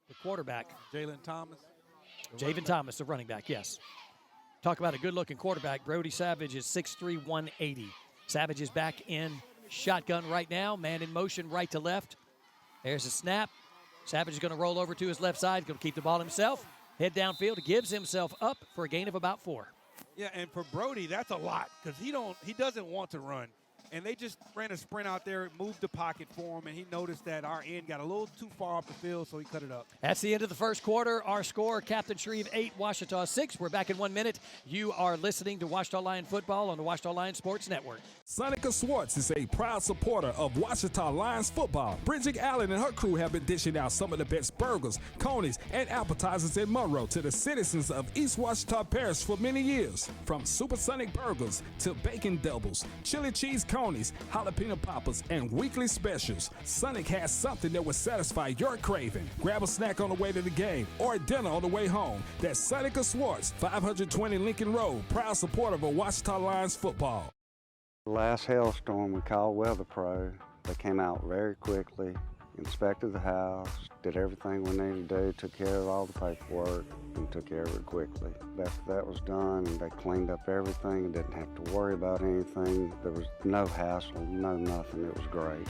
the quarterback. Jalen Thomas. Javen Thomas, the running back, yes. Talk about a good-looking quarterback. Brody Savage is 6'3", 180. Savage is back in shotgun right now. Man in motion right to left. There's a snap. Savage is going to roll over to his left side. Going to keep the ball himself. Head downfield. Gives himself up for a gain of about 4. Yeah, and for Brody, that's a lot because he doesn't want to run. And they just ran a sprint out there, moved the pocket for him, and he noticed that our end got a little too far off the field, so he cut it up. That's the end of the first quarter. Our score, Captain Shreve 8, Ouachita 6. We're back in 1 minute. You are listening to Ouachita Lion football on the Ouachita Lion Sports Network. Sonica Swartz is a proud supporter of Ouachita Lions football. Bridget Allen and her crew have been dishing out some of the best burgers, conies, and appetizers in Monroe to the citizens of East Ouachita Parish for many years. From supersonic burgers to bacon doubles, chili cheese conies, jalapeno poppers, and weekly specials, Sonic has something that will satisfy your craving. Grab a snack on the way to the game or dinner on the way home. That's Sonica Swartz, 520 Lincoln Road, proud supporter of Ouachita Lions football. Last hailstorm, we called Weather Pro. They came out very quickly, inspected the house, did everything we needed to do, took care of all the paperwork, and took care of it quickly. After that was done, they cleaned up everything, didn't have to worry about anything. There was no hassle, no nothing. It was great.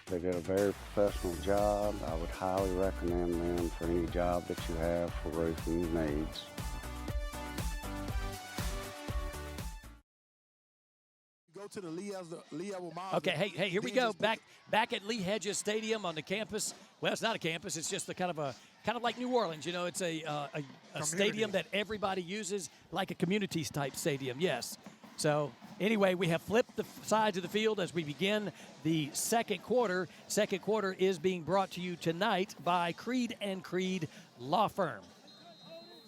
They did a very professional job. I would highly recommend them for any job that you have for roofing needs. To the Lee Okay, hey, here we go. Back at Lee Hedges Stadium on the campus. Well, it's not a campus. It's just kind of like New Orleans. You know, it's a stadium that everybody uses, like a communities type stadium. Yes. So anyway, we have flipped the sides of the field as we begin the second quarter. Second quarter is being brought to you tonight by Creed and Creed Law Firm.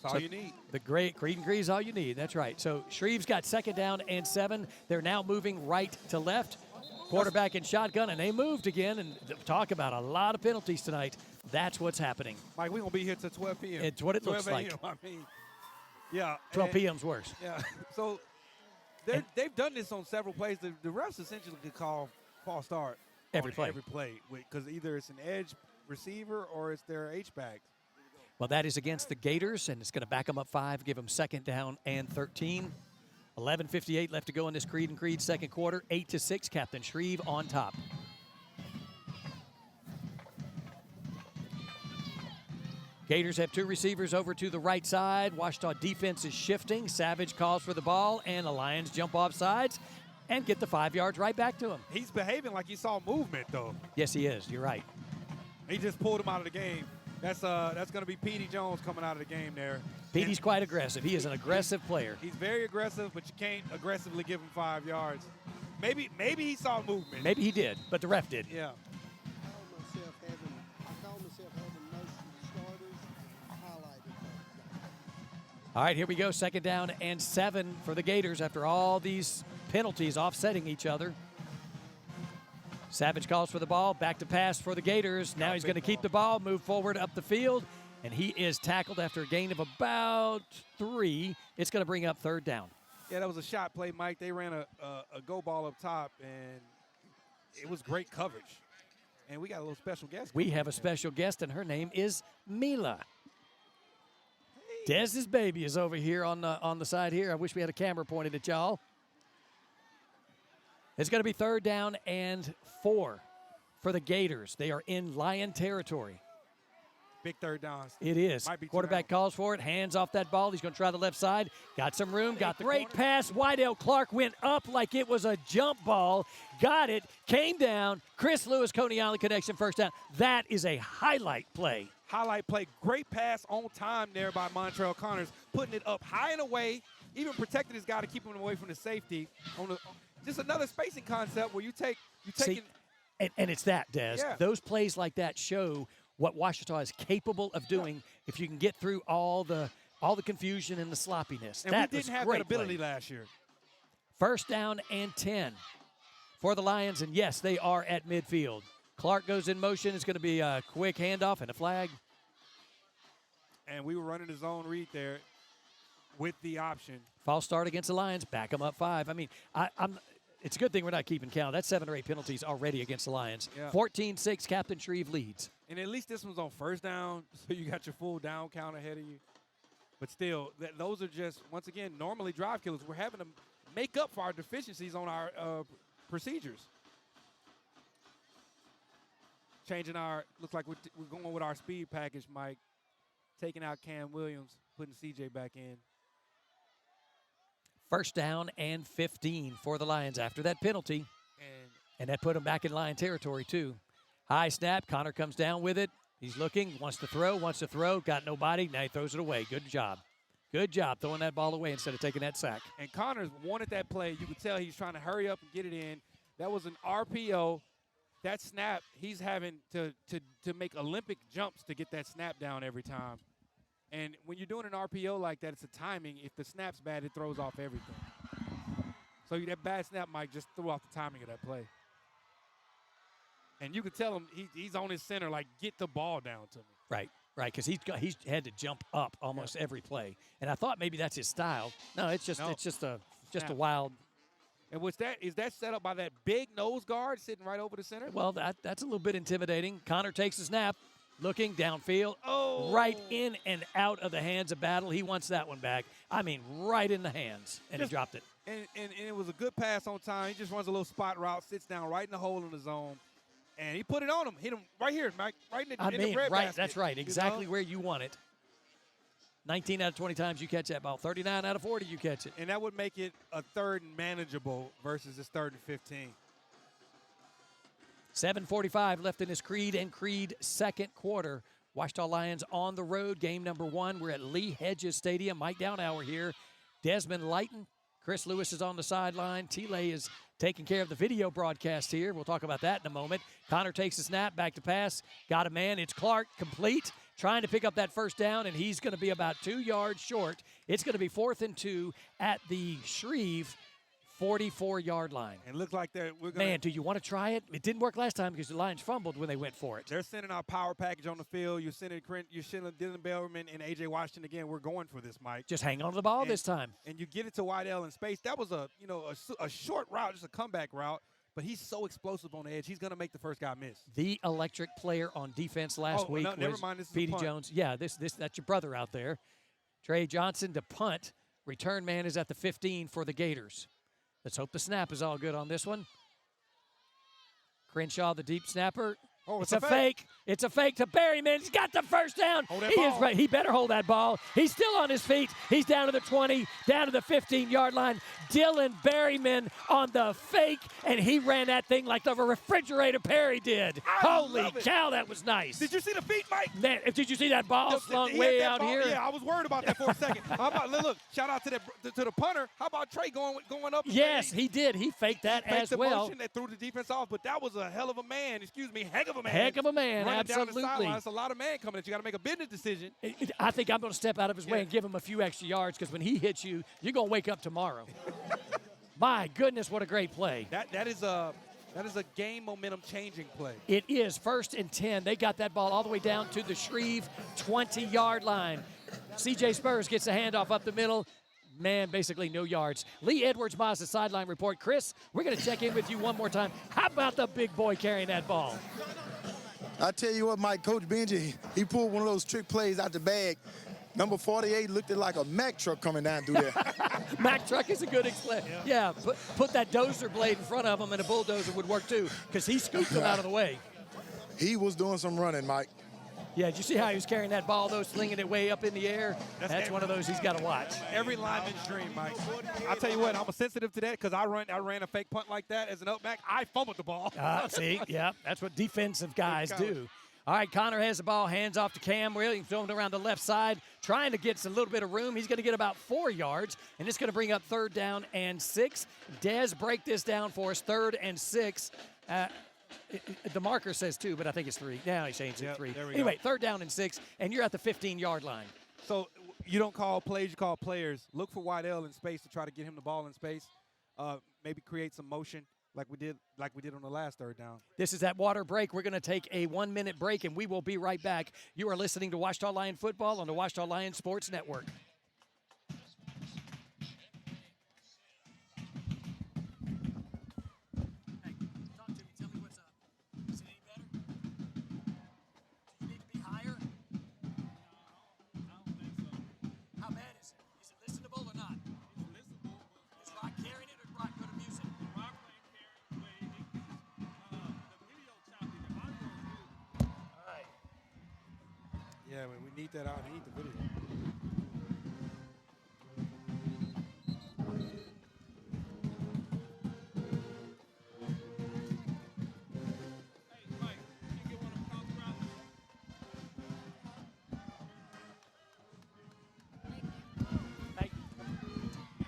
That's all you need. The great Creed and Creed is all you need. That's right. So Shreve's got 2nd down and 7. They're now moving right to left. Quarterback in shotgun, and they moved again. And talk about a lot of penalties tonight. That's what's happening. Mike, we're going to be here till 12 p.m. It's what it looks like. I mean, yeah. 12 p.m.'s worse. Yeah. So they've done this on several plays. The refs essentially could call false start every play. Every play, because either it's an edge receiver or it's their H-backs. Well, that is against the Gators, and it's going to back them up 5, give them 2nd down and 13. 11:58 left to go in this Creed and Creed second quarter. 8-6, Captain Shreve on top. Gators have 2 receivers over to the right side. Ouachita defense is shifting. Savage calls for the ball, and the Lions jump off sides and get the 5 yards right back to him. He's behaving like he saw movement, though. Yes, he is. You're right. He just pulled him out of the game. That's going to be Petey Jones coming out of the game there. Petey's quite aggressive. He is an aggressive player. He's very aggressive, but you can't aggressively give him 5 yards. Maybe he saw movement. Maybe he did, but the ref did. Yeah. I call myself having motion starters highlighted. All right, here we go. 2nd down and 7 for the Gators after all these penalties offsetting each other. Savage calls for the ball. Back to pass for the Gators. Now he's going to keep the ball, move forward up the field, and he is tackled after a gain of about 3. It's going to bring up 3rd down. Yeah, that was a shot play, Mike. They ran a go ball up top, and it was great coverage. And we got a little special guest. We have a special guest, and her name is Mila. Hey. Dez's baby is over here on the side here. I wish we had a camera pointed at y'all. It's going to be 3rd down and 4 for the Gators. They are in Lion territory. Big 3rd down. It is. Quarterback calls for it, hands off that ball. He's going to try the left side. Got some room, got the great pass. Wydell Clark went up like it was a jump ball. Got it, came down. Chris Lewis, Coney Island connection, 1st down. That is a highlight play. Highlight play. Great pass on time there by Montrell Connors, putting it up high and away, even protected his guy to keep him away from the safety. Just another spacing concept where you take and it's that, Des. Yeah. Those plays like that show what Ouachita is capable of doing if you can get through all the confusion and the sloppiness. And we didn't have that ability last year. 1st down and 10 for the Lions, and yes, they are at midfield. Clark goes in motion. It's going to be a quick handoff and a flag. And we were running the zone read there with the option. False start against the Lions. Back them up 5. I mean, it's a good thing we're not keeping count. That's 7 or 8 penalties already against the Lions. Yeah. 14-6, Captain Shreve leads. And at least this one's on first down, so you got your full down count ahead of you. But still, those are just, once again, normally drive killers. We're having to make up for our deficiencies on our procedures. Changing our, looks like we're going with our speed package, Mike. Taking out Cam Williams, putting CJ back in. First down and 15 for the Lions after that penalty. And that put them back in Lion territory, too. High snap. Connor comes down with it. He's looking, wants to throw, got nobody. Now he throws it away. Good job. Good job throwing that ball away instead of taking that sack. And Connors wanted that play. You could tell he's trying to hurry up and get it in. That was an RPO. That snap, he's having to make Olympic jumps to get that snap down every time. And when you're doing an RPO like that, it's a timing. If the snap's bad, it throws off everything. So that bad snap might just throw off the timing of that play. And you could tell him he's on his center, like, get the ball down to me. Right, because he's had to jump up almost every play. And I thought maybe that's his style. No, it's just a wild. And is that set up by that big nose guard sitting right over the center? Well, that's a little bit intimidating. Connor takes a snap, looking downfield, right in and out of the hands of Battle. He wants that one back. I mean, right in the hands, and he dropped it. And it was a good pass on time. He just runs a little spot route, sits down right in the hole in the zone. And he put it on him, hit him right here, Mike, right in the bread basket. That's right, exactly where you want it. 19 out of 20 times you catch that ball. 39 out of 40 you catch it. And that would make it a third and manageable versus this 3rd and 15. 7:45 left in this Creed second quarter. Ouachita Lions on the road, game number 1. We're at Lee Hedges Stadium. Mike Downhour here. Desmond Lighton. Chris Lewis is on the sideline. T-Lay is taking care of the video broadcast here. We'll talk about that in a moment. Connor takes a snap, back to pass. Got a man. It's Clark, complete. Trying to pick up that first down, and he's going to be about 2 yards short. It's going to be 4th and 2 at the Shreve 44-yard line. And look like we're going to. Man, do you want to try it? It didn't work last time because the Lions fumbled when they went for it. They're sending our power package on the field. You're sending Dylan Bellman and A.J. Washington again. We're going for this, Mike. Just hang on to the ball this time. And you get it to Whitell in space. That was a short route, just a comeback route. But he's so explosive on the edge. He's going to make the first guy miss. The electric player on defense last week was Petey Jones. Yeah, that's your brother out there. Trey Johnson to punt. Return man is at the 15 for the Gators. Let's hope the snap is all good on this one. Crenshaw, the deep snapper. Oh, it's a fake. It's a fake to Berryman. He's got the first down. He is right. He better hold that ball. He's still on his feet. He's down to the 20, down to the 15-yard line. Dylan Berryman on the fake, and he ran that thing like the refrigerator Perry did. Holy cow, that was nice. Did you see the feet, Mike? Man, did you see that ball slung way out here? Yeah, I was worried about that for a second. How about, look, shout out to the punter. How about Trey going up? Yes, he did. He faked that as well. Motion that threw the defense off, but that was a hell of a man. Heck of a man. Heck of a man, running absolutely. Down the sideline. That's a lot of man coming at you. Got to make a business decision. I think I'm going to step out of his way and give him a few extra yards because when he hits you, you're going to wake up tomorrow. My goodness, what a great play. That is a game momentum changing play. It is 1st and 10. They got that ball all the way down to the Shreve 20-yard line. C.J. Spurs gets a handoff up the middle. Man, basically no yards. Lee Edwards, Mazda sideline report. Chris, we're going to check in with you one more time. How about the big boy carrying that ball? I tell you what, Mike, Coach Benji, he pulled one of those trick plays out the bag. Number 48 looked like a Mack truck coming down through there. Mack truck is a good explanation. Yeah, put that dozer blade in front of him and a bulldozer would work too because he scooped him out of the way. He was doing some running, Mike. Yeah, did you see how he was carrying that ball, though, slinging it way up in the air? That's one of those he's got to watch. Every lineman's dream, Mike. I'll tell you what, I'm sensitive to that because I ran a fake punt like that as an up back. I fumbled the ball. See, yeah, that's what defensive guys do. All right, Connor has the ball, hands off to Cam Williams, throwing it around the left side, trying to get a little bit of room. He's going to get about 4 yards, and it's going to bring up 3rd down and 6. Dez, break this down for us, 3rd and 6. The marker says 2, but I think it's 3. Now he changed it 3. Anyway, 3rd down and 6, and you're at the 15-yard line. So you don't call plays, you call players. Look for Whitell in space to try to get him the ball in space. Maybe create some motion like we did on the last 3rd down. This is that water break. We're going to take a 1-minute break, and we will be right back. You are listening to Ouachita Lion Football on the Ouachita Lion Sports Network. Yeah, we need that out. We need the video.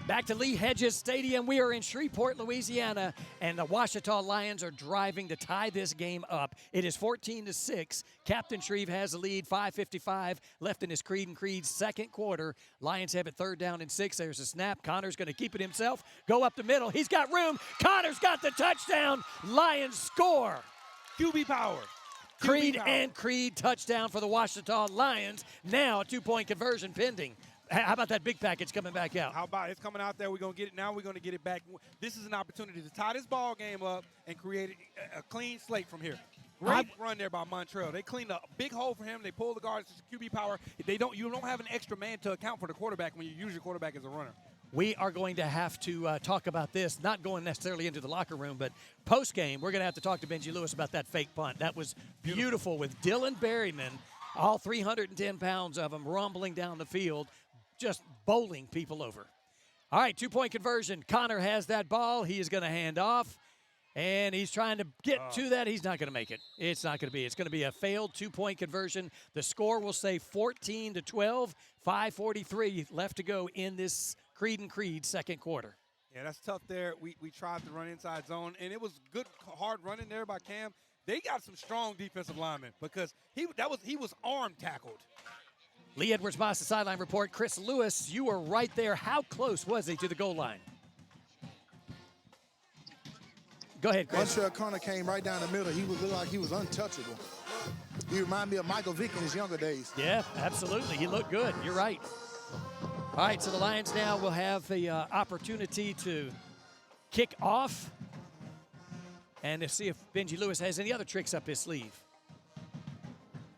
Back to Lee Hedges Stadium. We are in Shreveport, Louisiana, and the Ouachita Lions are driving to tie this game up. It is 14-6. Captain Shreve has the lead, 5:55 left in his Creed and Creed second quarter. Lions have it 3rd down and 6. There's a snap. Connor's going to keep it himself. Go up the middle. He's got room. Connor's got the touchdown. Lions score. QB power. Creed and Creed touchdown for the Ouachita Lions. Now a 2-point conversion pending. How about that big package coming back out? How about it's coming out there? We're going to get it now. We're going to get it back. This is an opportunity to tie this ball game up and create a clean slate from here. Great run there by Montrell. They cleaned a big hole for him. They pulled the guards to QB power. You don't have an extra man to account for the quarterback when you use your quarterback as a runner. We are going to have to talk about this, not going necessarily into the locker room, but post-game, we're going to have to talk to Benji Lewis about that fake punt. That was beautiful with Dylan Berryman, all 310 pounds of him, rumbling down the field, just bowling people over. All right, 2-point conversion. Connor has that ball. He is going to hand off, and he's trying to get to that. He's not going to make it. It's not going to be. It's going to be a failed 2-point conversion. The score will say 14-12, 5:43 left to go in this Creed and Creed second quarter. Yeah, that's tough there. We tried to run inside zone, and it was good, hard running there by Cam. They got some strong defensive linemen because he was arm tackled. Lee Edwards-Moss, the sideline report. Chris Lewis, you were right there. How close was he to the goal line? Go ahead, Chris. Montreal Connor came right down the middle. He looked like he was untouchable. He reminded me of Michael Vick in his younger days. Yeah, absolutely. He looked good. You're right. All right, so the Lions now will have the opportunity to kick off and to see if Benji Lewis has any other tricks up his sleeve.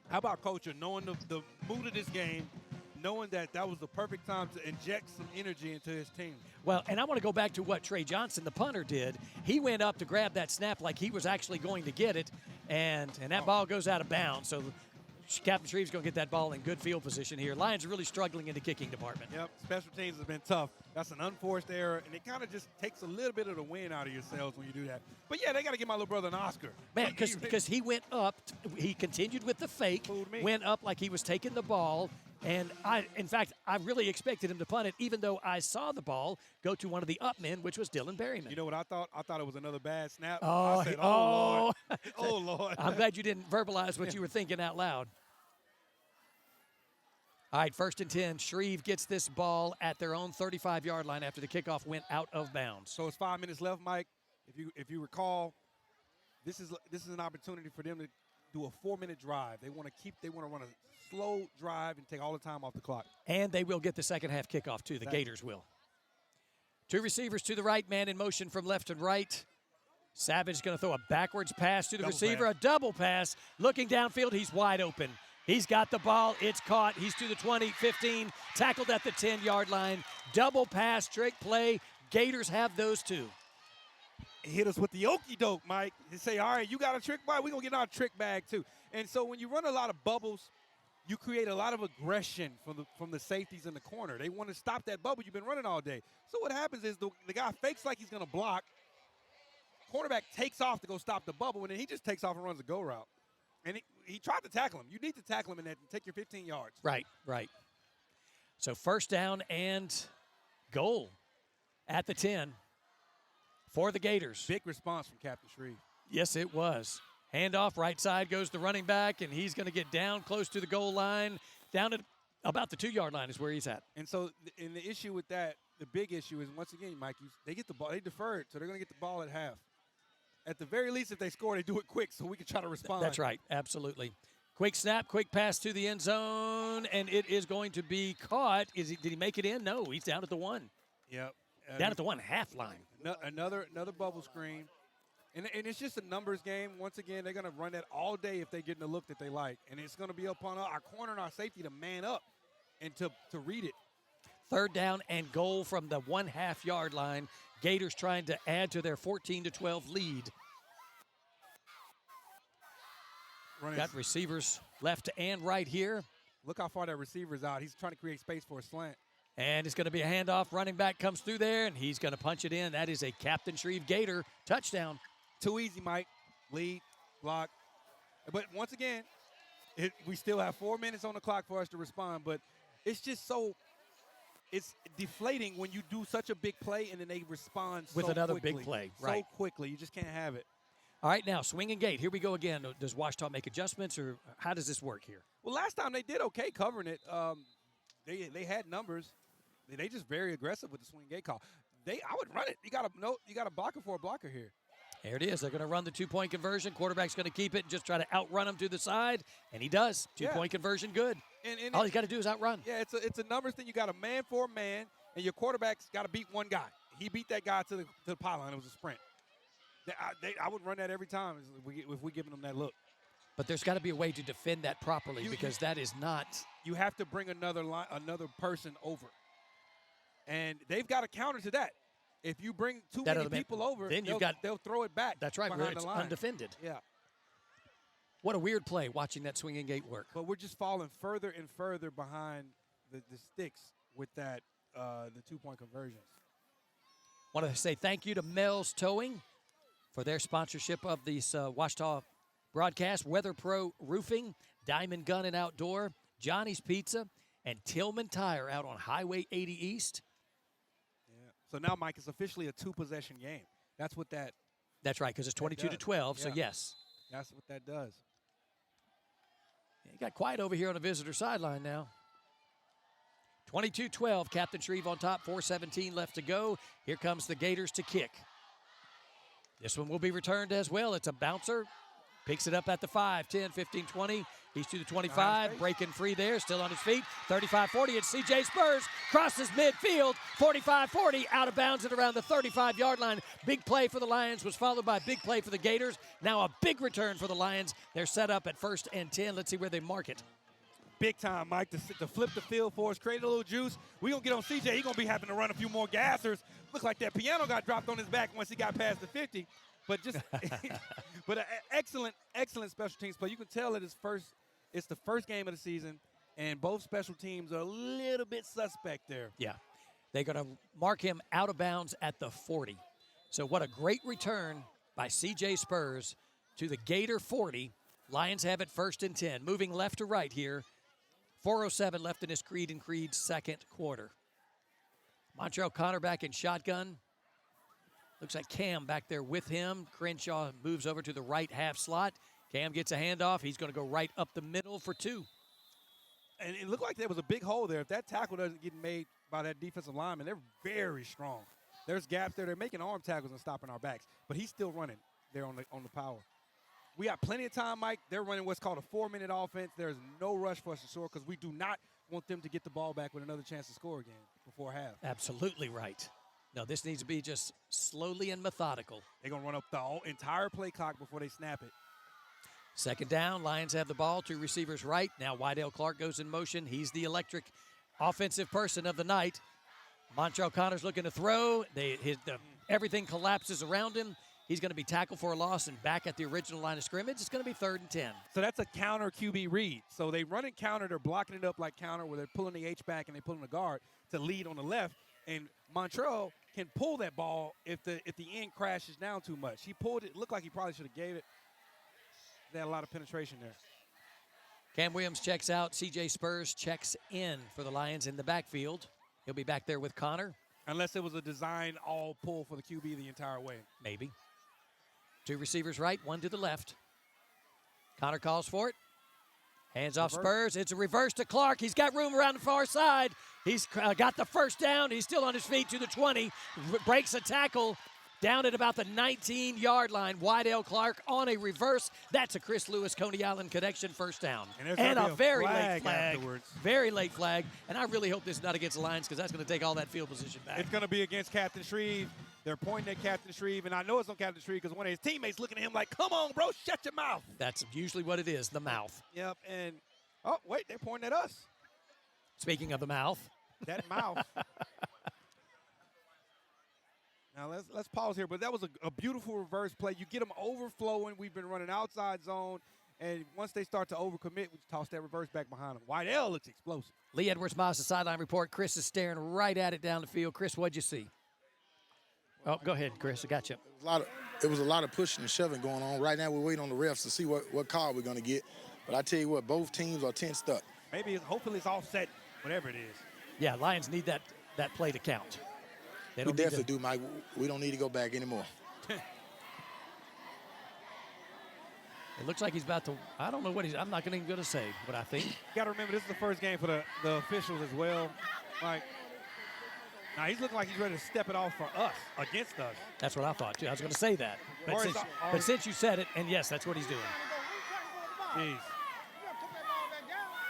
How about Coacher knowing the mood of this game, knowing that was the perfect time to inject some energy into his team? Well, and I want to go back to what Trey Johnson, the punter, did. He went up to grab that snap like he was actually going to get it, and that ball goes out of bounds. So Captain Shreve's going to get that ball in good field position here. Lions are really struggling in the kicking department. Yep, special teams has been tough. That's an unforced error, and it kind of just takes a little bit of the wind out of yourselves when you do that. But, yeah, they got to give my little brother an Oscar. Man, because he went up. He continued with the fake, went up like he was taking the ball. And, in fact, I really expected him to punt it, even though I saw the ball go to one of the up men, which was Dylan Berryman. You know what I thought? I thought it was another bad snap. Oh, I said, Lord. Oh, Lord. I'm glad you didn't verbalize what you were thinking out loud. All right, 1st and 10. Shreve gets this ball at their own 35-yard line after the kickoff went out of bounds. So it's 5 minutes left, Mike. If you recall, this is an opportunity for them to do a 4-minute drive. They want to run a slow drive and take all the time off the clock. And they will get the second half kickoff too. The Gators will. 2 receivers to the right, man in motion from left and right. Savage is going to throw a backwards pass to the receiver, a double pass. Looking downfield, he's wide open. He's got the ball. It's caught. He's to the 20, 15, tackled at the 10-yard line. Double pass, trick play. Gators have those two. He hit us with the okey-doke, Mike. He say, all right, you got a trick bag? We're going to get our trick bag too. And so when you run a lot of bubbles, you create a lot of aggression from the safeties in the corner. They want to stop that bubble you've been running all day. So what happens is the guy fakes like he's going to block. Cornerback takes off to go stop the bubble, and then he just takes off and runs a go route. And he tried to tackle him. You need to tackle him in that and take your 15 yards. Right. So 1st down and goal at the 10 for the Gators. Big response from Captain Shreve. Yes, it was. Handoff, right side goes the running back, and he's going to get down close to the goal line. Down at about the 2-yard line is where he's at. And so in the issue with that, the big issue is, once again, Mike, they get the ball. They defer it, so they're going to get the ball at half. At the very least, if they score, they do it quick so we can try to respond. That's right. Absolutely. Quick snap, quick pass to the end zone, and it is going to be caught. Did he make it in? No, he's down at the 1. Yep. Down at the 1.5 line. Another bubble screen. And it's just a numbers game. Once again, they're going to run that all day if they get in the look that they like. And it's going to be upon our corner and our safety to man up and to read it. 3rd down and goal from the 1.5-yard line. Gators trying to add to their 14-12 lead. Got receivers left and right here. Look how far that receiver's out. He's trying to create space for a slant. And it's going to be a handoff. Running back comes through there, and he's going to punch it in. That is a Captain Shreve Gator touchdown. Too easy, Mike. Lead, block. But once again, we still have 4 minutes on the clock for us to respond. But it's just it's deflating when you do such a big play and then they respond with so another quickly. big play. So Right. quickly. You just can't have it. All right, now, swing and gate. Here we go again. Does Ouachita make adjustments, or how does this work here? Well, last time they did okay covering it. They had numbers. They just very aggressive with the swing gate call. I would run it. You got a blocker for a blocker here. There it is. They're going to run the two-point conversion. Quarterback's going to keep it and just try to outrun him to the side, and he does. Two-point conversion, good. And All he's got to do is outrun. Yeah, it's a numbers thing. You got a man for a man, and your quarterback's got to beat one guy. He beat that guy to the pylon. It was a sprint. I would run that every time if we giving them that look. But there's got to be a way to defend that properly because that is not. You have to bring another person over, and they've got a counter to that. If you bring too many people over, then they'll throw it back. That's right, where behind it's the line. undefended. Yeah. What a weird play watching that swinging gate work. But we're just falling further and further behind the sticks with that the two-point conversions. Want to say thank you to Mel's Towing for their sponsorship of this Ouachita broadcast. Weather Pro Roofing, Diamond Gun and Outdoor, Johnny's Pizza, and Tillman Tire out on Highway 80 East. Yeah. So now, Mike, it's officially a two-possession game. That's what that. That's right, because it's 22-12. So yes, that's what that does. It got quiet over here on the visitor sideline now. 22-12, Captain Shreve on top, 4:17 left to go. Here comes the Gators to kick. This one will be returned as well. It's a bouncer. Picks it up at the 5, 10, 15, 20. He's to the 25, breaking free there, still on his feet. 35-40, it's C.J. Spurs, crosses midfield, 45-40, out of bounds at around the 35-yard line. Big play for the Lions was followed by a big play for the Gators. Now a big return for the Lions. They're set up at 1st and 10. Let's see where they mark it. Big time, Mike, to flip the field for us, create a little juice. We're going to get on C.J. He's going to be having to run a few more gassers. Look like that piano got dropped on his back once he got past the 50. But just, but an excellent special teams play. You can tell that it's the first game of the season, and both special teams are a little bit suspect there. Yeah, they're going to mark him out of bounds at the 40. So what a great return by C.J. Spurs to the Gator 40. Lions have it 1st and 10. Moving left to right here. 4:07 left in this Creed and Creed second quarter. Montreal Connor back in shotgun. Looks like Cam back there with him. Crenshaw moves over to the right half slot. Cam gets a handoff. He's going to go right up the middle for 2. And it looked like there was a big hole there. If that tackle doesn't get made by that defensive lineman, they're very strong. There's gaps there. They're making arm tackles and stopping our backs. But he's still running there on the power. We got plenty of time, Mike. They're running what's called a 4-minute offense. There's no rush for us to score because we do not want them to get the ball back with another chance to score again before half. Absolutely right. No, this needs to be just slowly and methodical. They're going to run up the entire play clock before they snap it. 2nd down, Lions have the ball. 2 receivers right. Now Wydell Clark goes in motion. He's the electric offensive person of the night. Montreal Connor's looking to throw. Everything collapses around him. He's going to be tackled for a loss and back at the original line of scrimmage. It's going to be 3rd and 10. So that's a counter QB read. So they run and counter. They're blocking it up like counter where they're pulling the H back and they're pulling the guard to lead on the left. And Montreal can pull that ball if the end crashes down too much. He pulled it. Looked like he probably should have gave it. They had a lot of penetration there. Cam Williams checks out. C.J. Spurs checks in for the Lions in the backfield. He'll be back there with Connor. Unless it was a design all pull for the QB the entire way. Maybe. 2 receivers right, 1 to the left. Connor calls for it. Hands off Spurs. It's a reverse to Clark. He's got room around the far side. He's got the 1st down. He's still on his feet to the 20. Breaks a tackle down at about the 19-yard line. Wydell Clark on a reverse. That's a Chris Lewis Coney Island connection, 1st down. And a very late flag. Afterwards. Very late flag. And I really hope this is not against the Lions because that's going to take all that field position back. It's going to be against Captain Shreve. They're pointing at Captain Shreve, and I know it's on Captain Shreve because one of his teammates looking at him like, come on, bro, shut your mouth. That's usually what it is, the mouth. Yep, and, oh, wait, they're pointing at us. Speaking of the mouth. That mouth. Now, let's pause here, but that was a beautiful reverse play. You get them overflowing. We've been running outside zone, And once they start to overcommit, we toss that reverse back behind them. Whitell looks explosive. Lee Edwards-Moss, sideline report. Chris is staring right at it down the field. Chris, what'd you see? Oh, go ahead, Chris. I got you. It was a lot of pushing and shoving going on. Right now, we're waiting on the refs to see what call we're going to get. But I tell you what, both teams are tensed up. Hopefully it's offset, whatever it is. Yeah, Lions need that play to count. We definitely do, Mike. We don't need to go back anymore. It looks like he's about to. I don't know what I'm not even going to say what I think. You got to remember, this is the first game for the officials as well. Like, now he's looking like he's ready to step it off for us, against us. That's what I thought, too. I was going to say that. But since you said it, and yes, that's what he's doing. Jeez.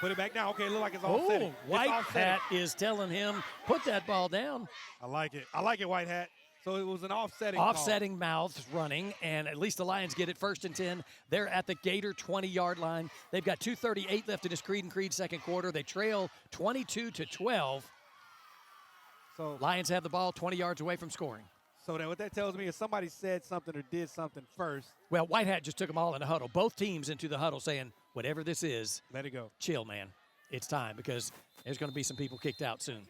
Put it back down. Okay, it looks like it's offsetting. White Hat is telling him, put that ball down. I like it. I like it, White Hat. So it was an offsetting Offsetting mouths running, and at least the Lions get it 1st and 10. They're at the Gator 20-yard line. They've got 2:38 left in this Creed and Creed second quarter. They trail 22-12. So Lions have the ball 20 yards away from scoring. So what that tells me is somebody said something or did something first. Well, White Hat just took them all in a huddle. Both teams into the huddle saying, whatever this is, let it go. Chill, man. It's time because there's going to be some people kicked out soon.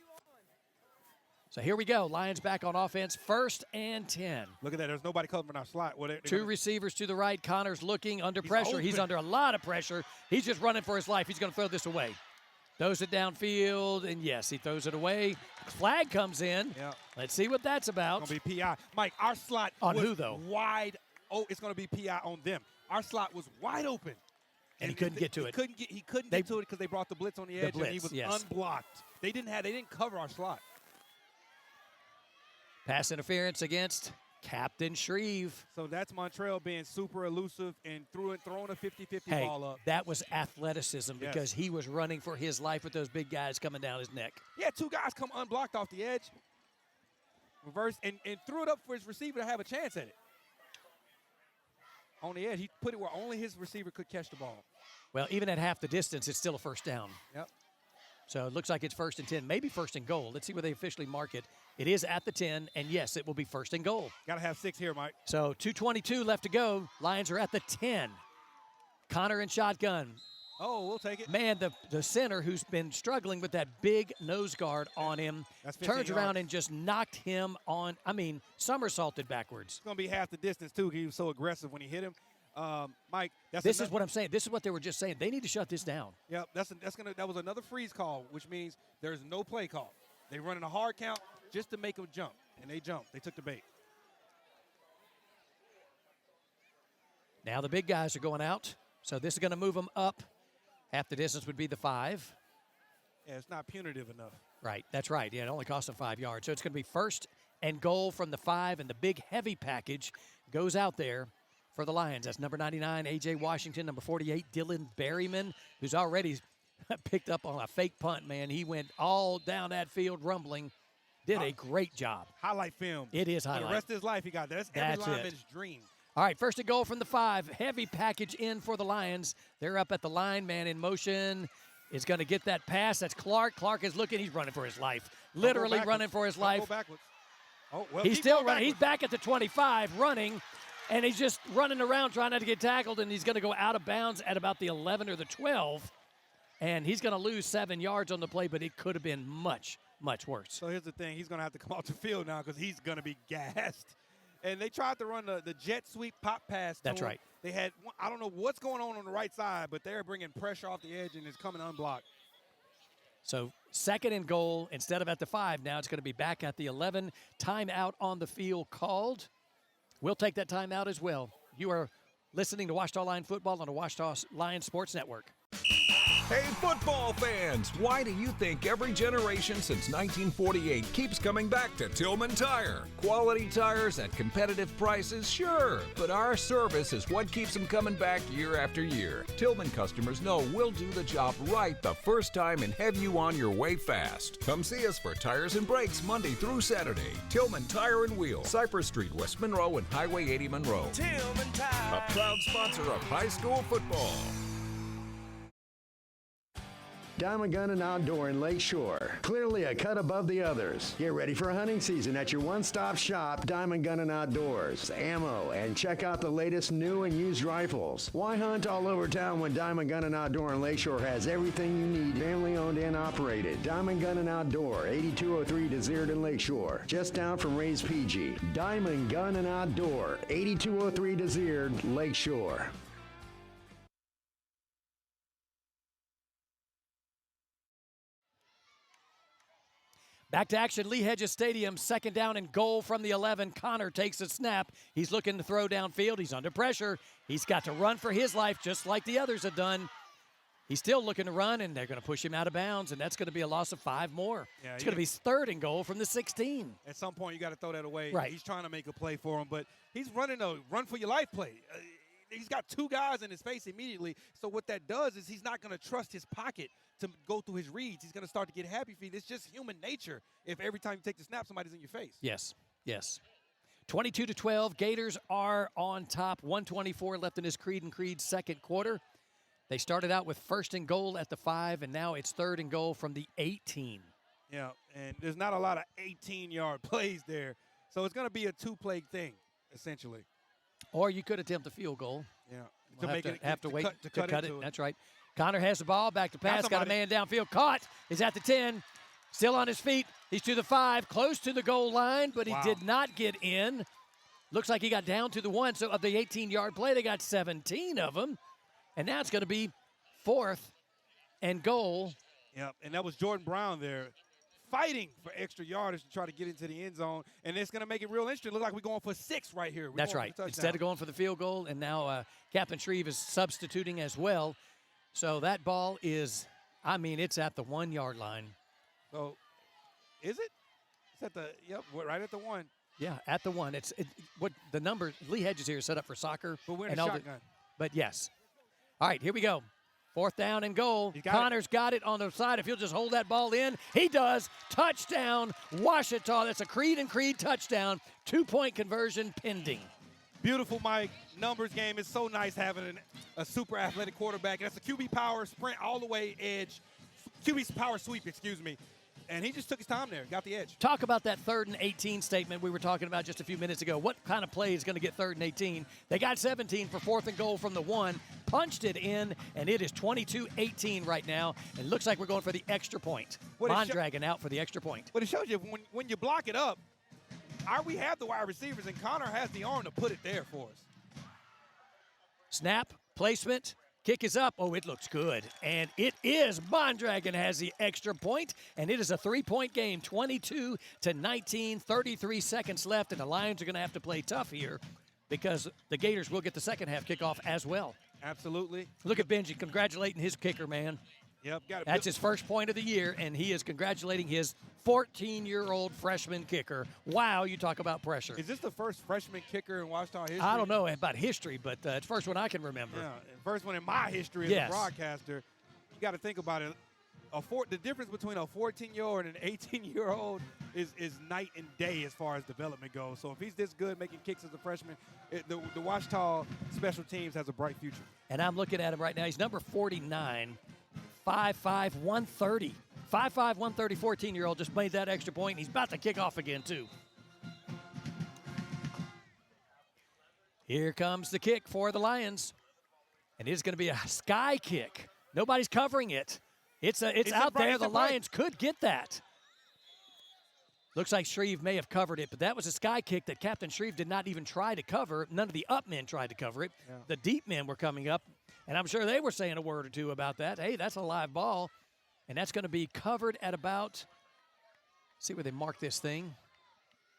So here we go. Lions back on offense, 1st and 10. Look at that. There's nobody covering our slot. Two receivers to the right. Connor's looking under pressure. He's under a lot of pressure. He's just running for his life. He's going to throw this away. Throws it downfield, and yes, he throws it away. Flag comes in. Yeah. Let's see what that's about. It's going to be PI. Mike, our slot on was who, though? Wide. Oh, it's going to be PI on them. Our slot was wide open. And he couldn't get to it. He couldn't get to it because they brought the blitz on the edge, blitz, and he was yes. unblocked. They didn't cover our slot. Pass interference against Captain Shreve. So that's Montrell being super elusive and throwing a 50-50 ball up. That was athleticism because he was running for his life with those big guys coming down his neck. Yeah, two guys come unblocked off the edge. Reverse and threw it up for his receiver to have a chance at it. On the edge, he put it where only his receiver could catch the ball. Well, even at half the distance, it's still a 1st down. Yep. So it looks like it's 1st and 10, maybe 1st and goal. Let's see where they officially mark it. It is at the 10, and yes, it will be 1st and goal. Got to have 6 here, Mike. So 2:22 left to go. Lions are at the 10. Connor in shotgun. Oh, we'll take it. Man, the center who's been struggling with that big nose guard on him turns around and just knocked him on, somersaulted backwards. It's going to be half the distance, too. He was so aggressive when he hit him. Mike, this is what I'm saying. This is what they were just saying. They need to shut this down. Yep, that was another freeze call, which means there's no play call. They running a hard count just to make them jump, and they jumped. They took the bait. Now the big guys are going out, so this is going to move them up. Half the distance would be the 5. Yeah, it's not punitive enough. Right, that's right. Yeah, it only cost them 5 yards. So it's going to be 1st and goal from the 5, and the big heavy package goes out there for the Lions. That's number 99, A.J. Washington, number 48, Dylan Berryman, who's already picked up on a fake punt, man. He went all down that field rumbling. Did a great job. Highlight film. It is highlight. For the rest of his life, he got that. That's every lineman's dream. All right, 1st and goal from the 5. Heavy package in for the Lions. They're up at the line. Man in motion is going to get that pass. That's Clark. Clark is looking. He's running for his life. Literally running for his life. Go backwards. Oh, well, he's still running. He's back at the 25 running, and he's just running around trying not to get tackled, and he's going to go out of bounds at about the 11 or the 12, and he's going to lose 7 yards on the play, but it could have been much, much worse. So here's the thing. He's going to have to come off the field now because he's going to be gassed. And they tried to run the jet sweep pop pass. That's right. They had, I don't know what's going on the right side, but they're bringing pressure off the edge, and it's coming unblocked. So 2nd and goal instead of at the 5. Now it's going to be back at the 11. Timeout on the field called. We'll take that timeout as well. You are listening to Ouachita Lion Football on the Ouachita Lion Sports Network. Hey, football fans, why do you think every generation since 1948 keeps coming back to Tillman Tire? Quality tires at competitive prices, sure, but our service is what keeps them coming back year after year. Tillman customers know we'll do the job right the first time and have you on your way fast. Come see us for tires and brakes Monday through Saturday. Tillman Tire and Wheel, Cypress Street, West Monroe, and Highway 80 Monroe. Tillman Tire, a proud sponsor of high school football. Diamond Gun and Outdoor in Lakeshore. Clearly a cut above the others. Get ready for hunting season at your one-stop shop, Diamond Gun and Outdoors. Ammo, and check out the latest new and used rifles. Why hunt all over town when Diamond Gun and Outdoor in Lakeshore has everything you need, family owned and operated. Diamond Gun and Outdoor, 8203 Desert in Lakeshore, just down from Ray's PG. Diamond Gun and Outdoor, 8203 Desert, Lakeshore. Back to action, Lee Hedges Stadium, second down and goal from the 11. Connor takes a snap. He's looking to throw downfield. He's under pressure. He's got to run for his life just like the others have done. He's still looking to run, and they're going to push him out of bounds, and that's going to be a loss of 5 more. Yeah, it's going to be third and goal from the 16. At some point, you got to throw that away. Right. He's trying to make a play for him, but he's running a run-for-your-life play. He's got 2 guys in his face immediately, so what that does is he's not going to trust his pocket to go through his reads. He's going to start to get happy feet. It's just human nature if every time you take the snap, somebody's in your face. Yes, yes. 22-12, Gators are on top. 1:24 left in this Creed and Creed second quarter. They started out with first and goal at the 5, and now it's third and goal from the 18. Yeah, and there's not a lot of 18-yard plays there, so it's going to be a 2-play thing, essentially. Or you could attempt a field goal. Yeah. We'll have to wait to cut it. it. That's right. Connor has the ball, back to pass, got a man downfield, caught, is at the 10, still on his feet, he's to the 5, close to the goal line, but he did not get in. Looks like he got down to the 1, so of the 18-yard play, they got 17 of them, and now it's going to be fourth and goal. Yep, and that was Jordan Brown there fighting for extra yardage to try to get into the end zone, and it's going to make it real interesting. Look like we're going for 6 right here. That's right. Instead of going for the field goal, and now Captain Shreve is substituting as well. So that ball is, I mean, it's at the 1-yard line. So, is it? It's at the, right at the 1. Yeah, at the 1. What the number, Lee Hedges here is set up for soccer. But we're in a shotgun. But yes. All right, here we go. Fourth down and goal. Connor's got it on the side. If he'll just hold that ball in, he does. Touchdown, Ouachita. That's a Creed and Creed touchdown. 2-point conversion pending. Beautiful, Mike. Numbers game. It's so nice having a super athletic quarterback. That's a QB power sprint all the way edge. QB power sweep, excuse me. And he just took his time there, got the edge. Talk about that 3rd and 18 statement we were talking about just a few minutes ago. What kind of play is going to get 3rd and 18? They got 17 for 4th and goal from the 1, punched it in, and it is 22-18 right now. It looks like we're going for the extra point. Mondragon out for the extra point. But it shows you when you block it up, we have the wide receivers, and Connor has the arm to put it there for us. Snap, placement. Kick is up. Oh, it looks good. And it is. Mondragon has the extra point, and it is a 3-point game, 22-19, 33 seconds left, and the Lions are going to have to play tough here because the Gators will get the second half kickoff as well. Absolutely. Look at Benji congratulating his kicker, man. Yep, got it. That's his first point of the year, and he is congratulating his 14-year-old freshman kicker. Wow, you talk about pressure. Is this the first freshman kicker in Ouachita history? I don't know about history, but it's the first one I can remember. Yeah, first one in my history as a broadcaster. You got to think about it. The difference between a 14-year-old and an 18-year-old is night and day as far as development goes. So if he's this good making kicks as a freshman, the Ouachita special teams has a bright future. And I'm looking at him right now. He's number 49. 5'5", 130. 5'5", 130, 14-year-old just made that extra point, and he's about to kick off again, too. Here comes the kick for the Lions. And it's going to be a sky kick. Nobody's covering it. It's out there. The Lions could get that. Looks like Shreve may have covered it, but that was a sky kick that Captain Shreve did not even try to cover. None of the up men tried to cover it. Yeah. The deep men were coming up. And I'm sure they were saying a word or two about that. Hey, that's a live ball. And that's going to be covered at about, see where they mark this thing.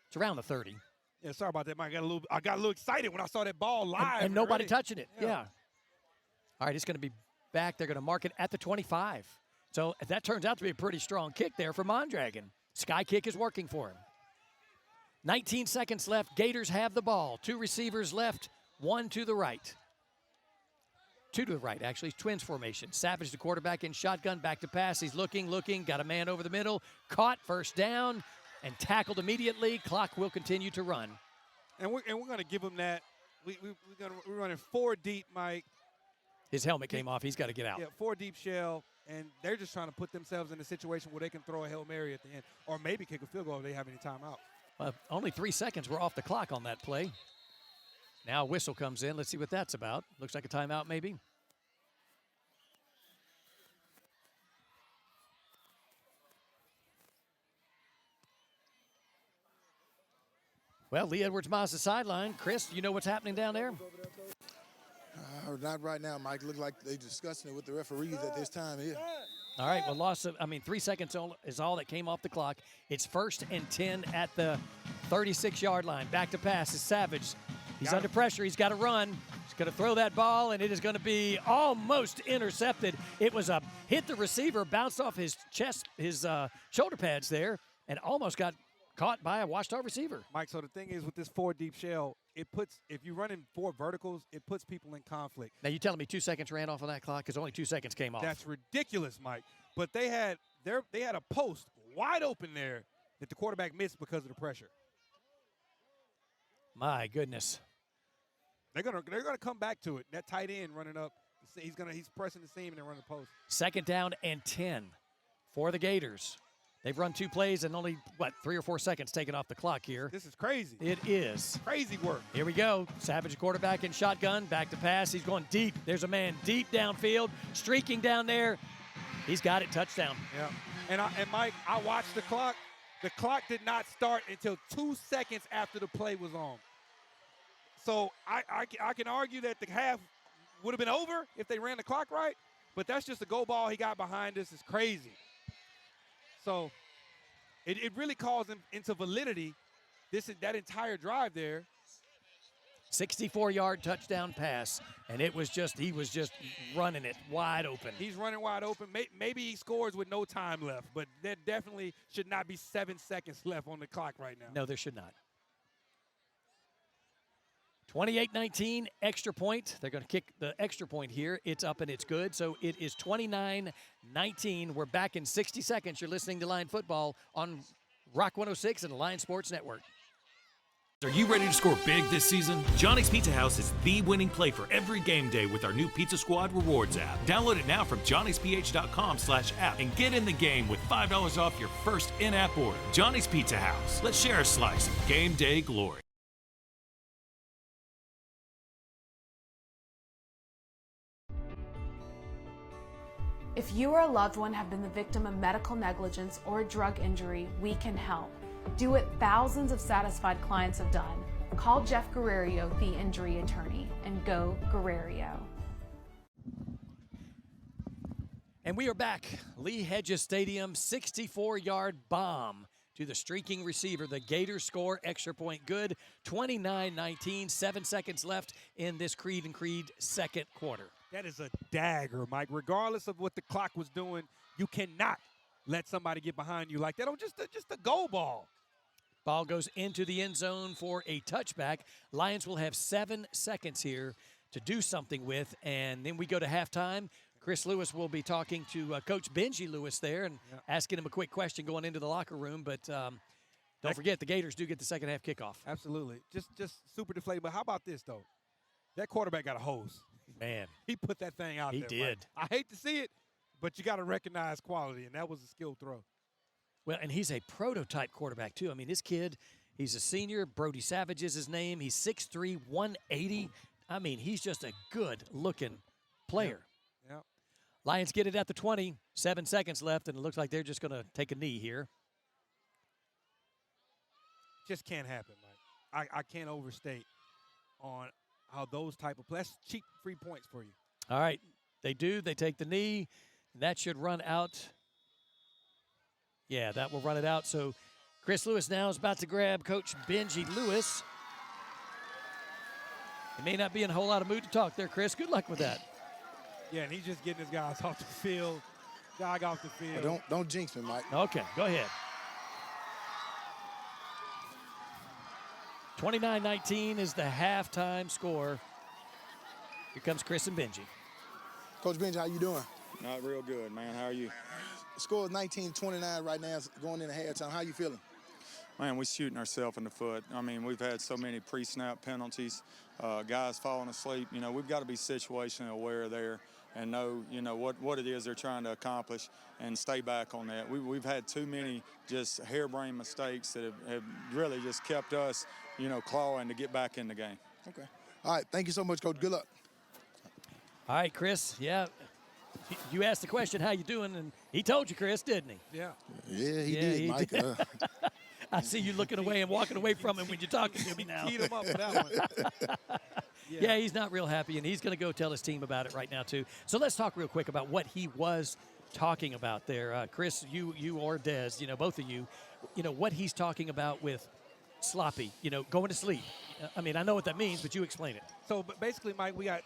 It's around the 30. Yeah, sorry about that, Mike. I got a little excited when I saw that ball live. And nobody touching it. Yeah. All right, it's going to be back. They're going to mark it at the 25. So that turns out to be a pretty strong kick there for Mondragon. Sky kick is working for him. 19 seconds left. Gators have the ball. 2 receivers left, 1 to the right. 2 to the right, actually. Twins formation. Savage, the quarterback, in shotgun. Back to pass. He's looking. Got a man over the middle. Caught, first down, and tackled immediately. Clock will continue to run. And we're going to give him that. We're running 4 deep, Mike. His helmet came off. He's got to get out. Yeah, 4 deep shell, and they're just trying to put themselves in a situation where they can throw a Hail Mary at the end, or maybe kick a field goal if they have any timeout. Only 3 seconds were off the clock on that play. Now a whistle comes in. Let's see what that's about. Looks like a timeout maybe. Well, Lee Edwards-Mazda sideline. Chris, you know what's happening down there? Not right now, Mike. Look like they're discussing it with the referees at this time here. All right, well, 3 seconds is all that came off the clock. It's 1st and 10 at the 36-yard line. Back to pass is Savage. He's under pressure. He's got to run. He's going to throw that ball, and it is going to be almost intercepted. It was hit the receiver, bounced off his chest, his shoulder pads there, and almost got caught by a Ouachita receiver. Mike, so the thing is with this 4 deep shell, if you run in 4 verticals, it puts people in conflict. Now, you telling me 2 seconds ran off on that clock? Because only 2 seconds came off. That's ridiculous, Mike. But they had a post wide open there that the quarterback missed because of the pressure. My goodness. They're gonna come back to it. That tight end running up, he's pressing the seam and then running the post. 2nd down and 10 for the Gators. They've run 2 plays and only, 3 or 4 seconds taken off the clock here. This is crazy. It is. Crazy work. Here we go. Savage quarterback in shotgun. Back to pass. He's going deep. There's a man deep downfield, streaking down there. He's got it. Touchdown. Yeah. And Mike, I watched the clock. The clock did not start until 2 seconds after the play was on. So I can argue that the half would have been over if they ran the clock right, but that's just a go ball he got behind us. It's crazy. So it really calls him into validity, that entire drive there. 64-yard touchdown pass, and he was just running it wide open. He's running wide open. Maybe he scores with no time left, but there definitely should not be 7 seconds left on the clock right now. No, there should not. 28-19, extra point. They're going to kick the extra point here. It's up and it's good. So it is 29-19. We're back in 60 seconds. You're listening to Lion Football on Rock 106 and the Lion Sports Network. Are you ready to score big this season? Johnny's Pizza House is the winning play for every game day with our new Pizza Squad Rewards app. Download it now from johnnysph.com/app and get in the game with $5 off your first in-app order. Johnny's Pizza House. Let's share a slice of game day glory. If you or a loved one have been the victim of medical negligence or a drug injury, we can help. Do what thousands of satisfied clients have done. Call Jeff Guerrero, the injury attorney, and go Guerrero. And we are back. Lee Hedges Stadium, 64-yard bomb to the streaking receiver. The Gators score, extra point good, 29-19, 7 seconds left in this Creed and Creed second quarter. That is a dagger, Mike. Regardless of what the clock was doing, you cannot let somebody get behind you like that on just a goal ball. Ball goes into the end zone for a touchback. Lions will have 7 seconds here to do something with, and then we go to halftime. Chris Lewis will be talking to Coach Benji Lewis there and asking him a quick question going into the locker room. But don't forget, the Gators do get the second half kickoff. Absolutely. Just super deflated. But how about this, though? That quarterback got a hose. Man. He put that thing out there. He did. Mike. I hate to see it, but you got to recognize quality, and that was a skilled throw. Well, and he's a prototype quarterback, too. I mean, this kid, he's a senior. Brody Savage is his name. He's 6'3", 180. I mean, he's just a good-looking player. Yeah. Lions get it at the 20. 7 seconds left, and it looks like they're just going to take a knee here. Just can't happen, Mike. I can't overstate on how those type of plays. That's cheap free points for you. All right. They do. They take the knee. That should run out. Yeah, that will run it out. So Chris Lewis now is about to grab Coach Benji Lewis. He may not be in a whole lot of mood to talk there, Chris. Good luck with that. Yeah, and he's just getting his guys off the field. Jog off the field. Well, don't jinx me, Mike. Okay, go ahead. 29-19 is the halftime score. Here comes Chris and Benji. Coach Benji, how you doing? Not real good, man. How are you? The score is 19-29 right now, going into halftime. How you feeling? man, we're shooting ourselves in the foot. I mean, we've had so many pre-snap penalties, guys falling asleep. You know, we've got to be situationally aware there and know, you know, what it is they're trying to accomplish and stay back on that. We've had too many just harebrained mistakes that have really just kept us, you know, clawing to get back in the game. Okay. All right. Thank you so much, Coach. Good luck. All right, Chris. Yeah. You asked the question, how you doing, and he told you, Chris, didn't he? Yeah. Yeah, he did, Mike. Did. I see you looking away and walking away from him when you're talking to me now. Teed him up for that one. Yeah, he's not real happy, and he's going to go tell his team about it right now, too. So let's talk real quick about what he was talking about there. Chris, you or Des, you know, both of you, you know, what he's talking about with sloppy, you know, going to sleep. I mean, I know what that means, but you explain it. So basically, Mike, we got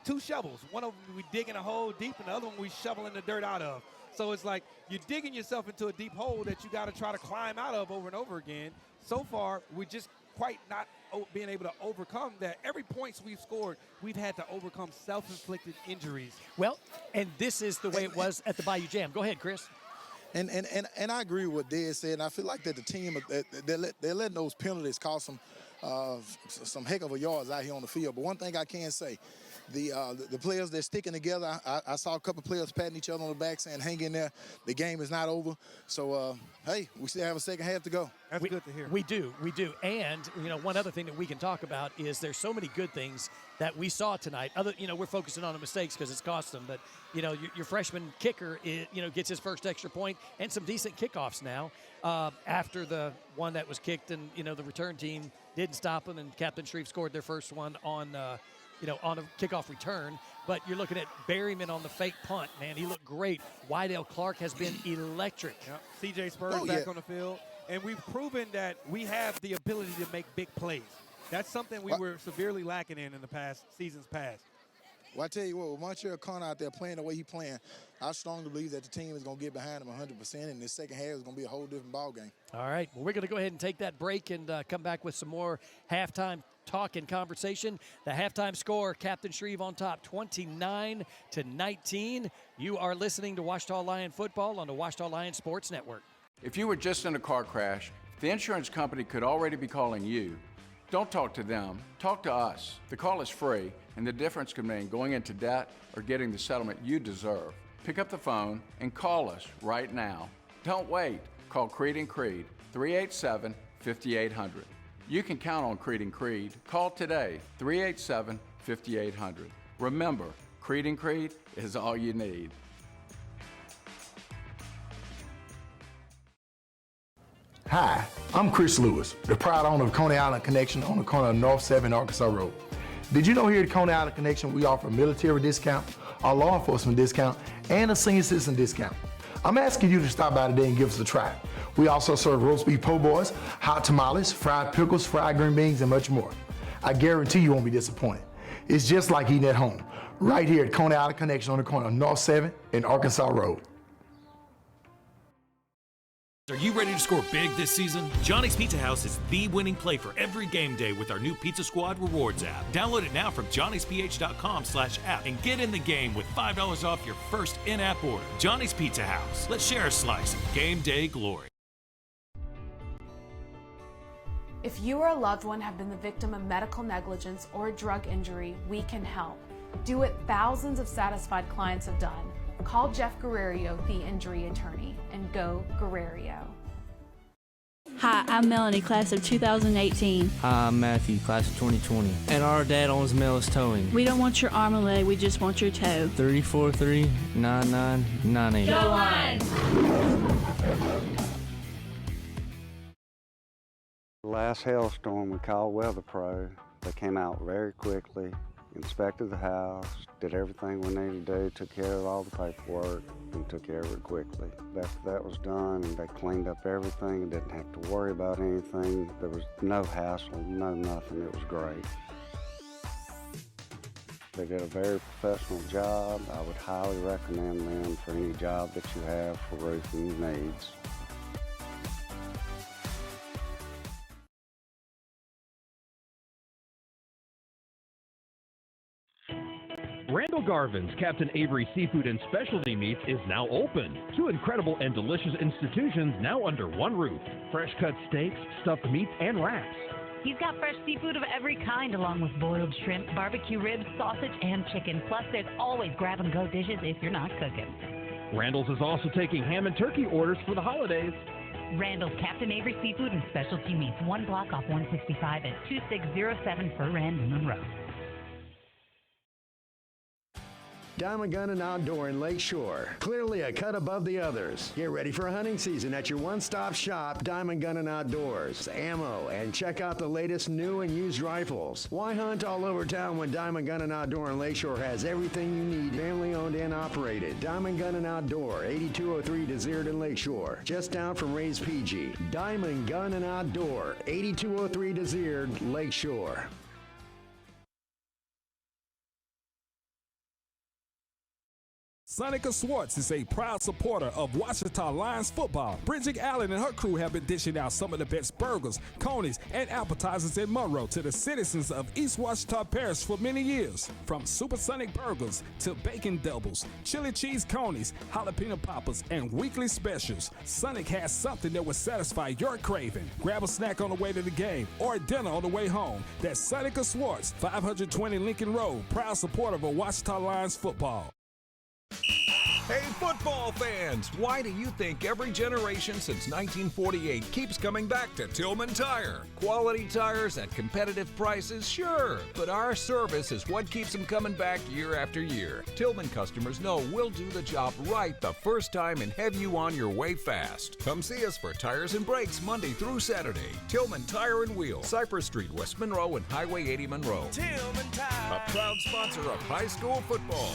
two shovels. One of them we digging a hole deep, and the other one we shoveling the dirt out of. So it's like you're digging yourself into a deep hole that you got to try to climb out of over and over again. So far, we're just quite not being able to overcome that. Every points we've scored, we've had to overcome self-inflicted injuries. Well, and this is the way it was at the Bayou Jam. Go ahead, Chris. And I agree with what Dez said. And I feel like that the team, they're letting those penalties cost them some heck of a yards out here on the field. But one thing I can say, the players, they're sticking together. I saw a couple players patting each other on the back saying, hang in there. The game is not over. So, hey, we still have a second half to go. That's good to hear. We do. And, you know, one other thing that we can talk about is there's so many good things that we saw tonight. You know, we're focusing on the mistakes because it's cost them. But, you know, your freshman kicker, gets his first extra point and some decent kickoffs now after the one that was kicked and, you know, the return team didn't stop him, and Captain Shreve scored their first one on a kickoff return. But you're looking at Berryman on the fake punt, man. He looked great. Wydell Clark has been electric. Yep. C.J. Spurs back on the field. And we've proven that we have the ability to make big plays. That's something we were severely lacking in the past seasons past. Well, I tell you what, with Montreal Connor out there playing the way he's playing, I strongly believe that the team is going to get behind him 100%, and the second half is going to be a whole different ballgame. All right. Well, we're going to go ahead and take that break and come back with some more halftime talk and conversation. The halftime score, Captain Shreve on top, 29-19. You are listening to Ouachita Lion football on the Ouachita Lion Sports Network. If you were just in a car crash, the insurance company could already be calling you. Don't talk to them, talk to us. The call is free, and the difference can mean going into debt or getting the settlement you deserve. Pick up the phone and call us right now. Don't wait. Call Creed & Creed, 387-5800. You can count on Creed & Creed. Call today, 387-5800. Remember, Creed & Creed is all you need. Hi, I'm Chris Lewis, the proud owner of Coney Island Connection on the corner of North 7 Arkansas Road. Did you know here at Coney Island Connection we offer a military discount, a law enforcement discount, and a senior citizen discount? I'm asking you to stop by today and give us a try. We also serve roast beef po' boys, hot tamales, fried pickles, fried green beans, and much more. I guarantee you won't be disappointed. It's just like eating at home, right here at Coney Island Connection on the corner of North 7 and Arkansas Road. Are you ready to score big this season? Johnny's Pizza House is the winning play for every game day with our new Pizza Squad Rewards app. Download it now from johnnysph.com/app and get in the game with $5 off your first in-app order. Johnny's Pizza House. Let's share a slice of game day glory. If you or a loved one have been the victim of medical negligence or a drug injury, we can help. Do what thousands of satisfied clients have done. Call Jeff Guerrero, the injury attorney, and go Guerrero. Hi, I'm Melanie, class of 2018. Hi, I'm Matthew, class of 2020. And our dad owns Mel's Towing. We don't want your arm and leg, we just want your tow. 343-9998. Go on! Last hailstorm, we called Weather Pro. They came out very quickly, inspected the house, did everything we needed to do, took care of all the paperwork, and took care of it quickly. After that was done, and they cleaned up everything and didn't have to worry about anything. There was no hassle, no nothing. It was great. They did a very professional job. I would highly recommend them for any job that you have for roofing needs. Randall Garvin's Captain Avery Seafood and Specialty Meats is now open. 2 incredible and delicious institutions now under one roof. Fresh cut steaks, stuffed meats, and wraps. He's got fresh seafood of every kind, along with boiled shrimp, barbecue ribs, sausage, and chicken. Plus, there's always grab-and-go dishes if you're not cooking. Randall's is also taking ham and turkey orders for the holidays. Randall's Captain Avery Seafood and Specialty Meats, 1 block off 165 at 2607 Fur End, Monroe. Diamond Gun and Outdoor in Lakeshore. Clearly a cut above the others. Get ready for hunting season at your one-stop shop, Diamond Gun and Outdoors. Ammo, and check out the latest new and used rifles. Why hunt all over town when Diamond Gun and Outdoor in Lakeshore has everything you need, family owned and operated? Diamond Gun and Outdoor, 8203 Desert in Lakeshore. Just down from Ray's PG. Diamond Gun and Outdoor, 8203 Desert, Lakeshore. Sonica Swartz is a proud supporter of Ouachita Lions football. Bridget Allen and her crew have been dishing out some of the best burgers, conies, and appetizers in Monroe to the citizens of East Ouachita Parish for many years. From supersonic burgers to bacon doubles, chili cheese conies, jalapeno poppers, and weekly specials, Sonic has something that will satisfy your craving. Grab a snack on the way to the game or dinner on the way home. That's Sonica Swartz, 520 Lincoln Road, proud supporter of Ouachita Lions football. Hey, football fans! Why do you think every generation since 1948 keeps coming back to Tillman Tire? Quality tires at competitive prices, sure, but our service is what keeps them coming back year after year. Tillman customers know we'll do the job right the first time and have you on your way fast. Come see us for tires and brakes Monday through Saturday. Tillman Tire and Wheel, Cypress Street, West Monroe, and Highway 80 Monroe. Tillman Tire, a proud sponsor of high school football.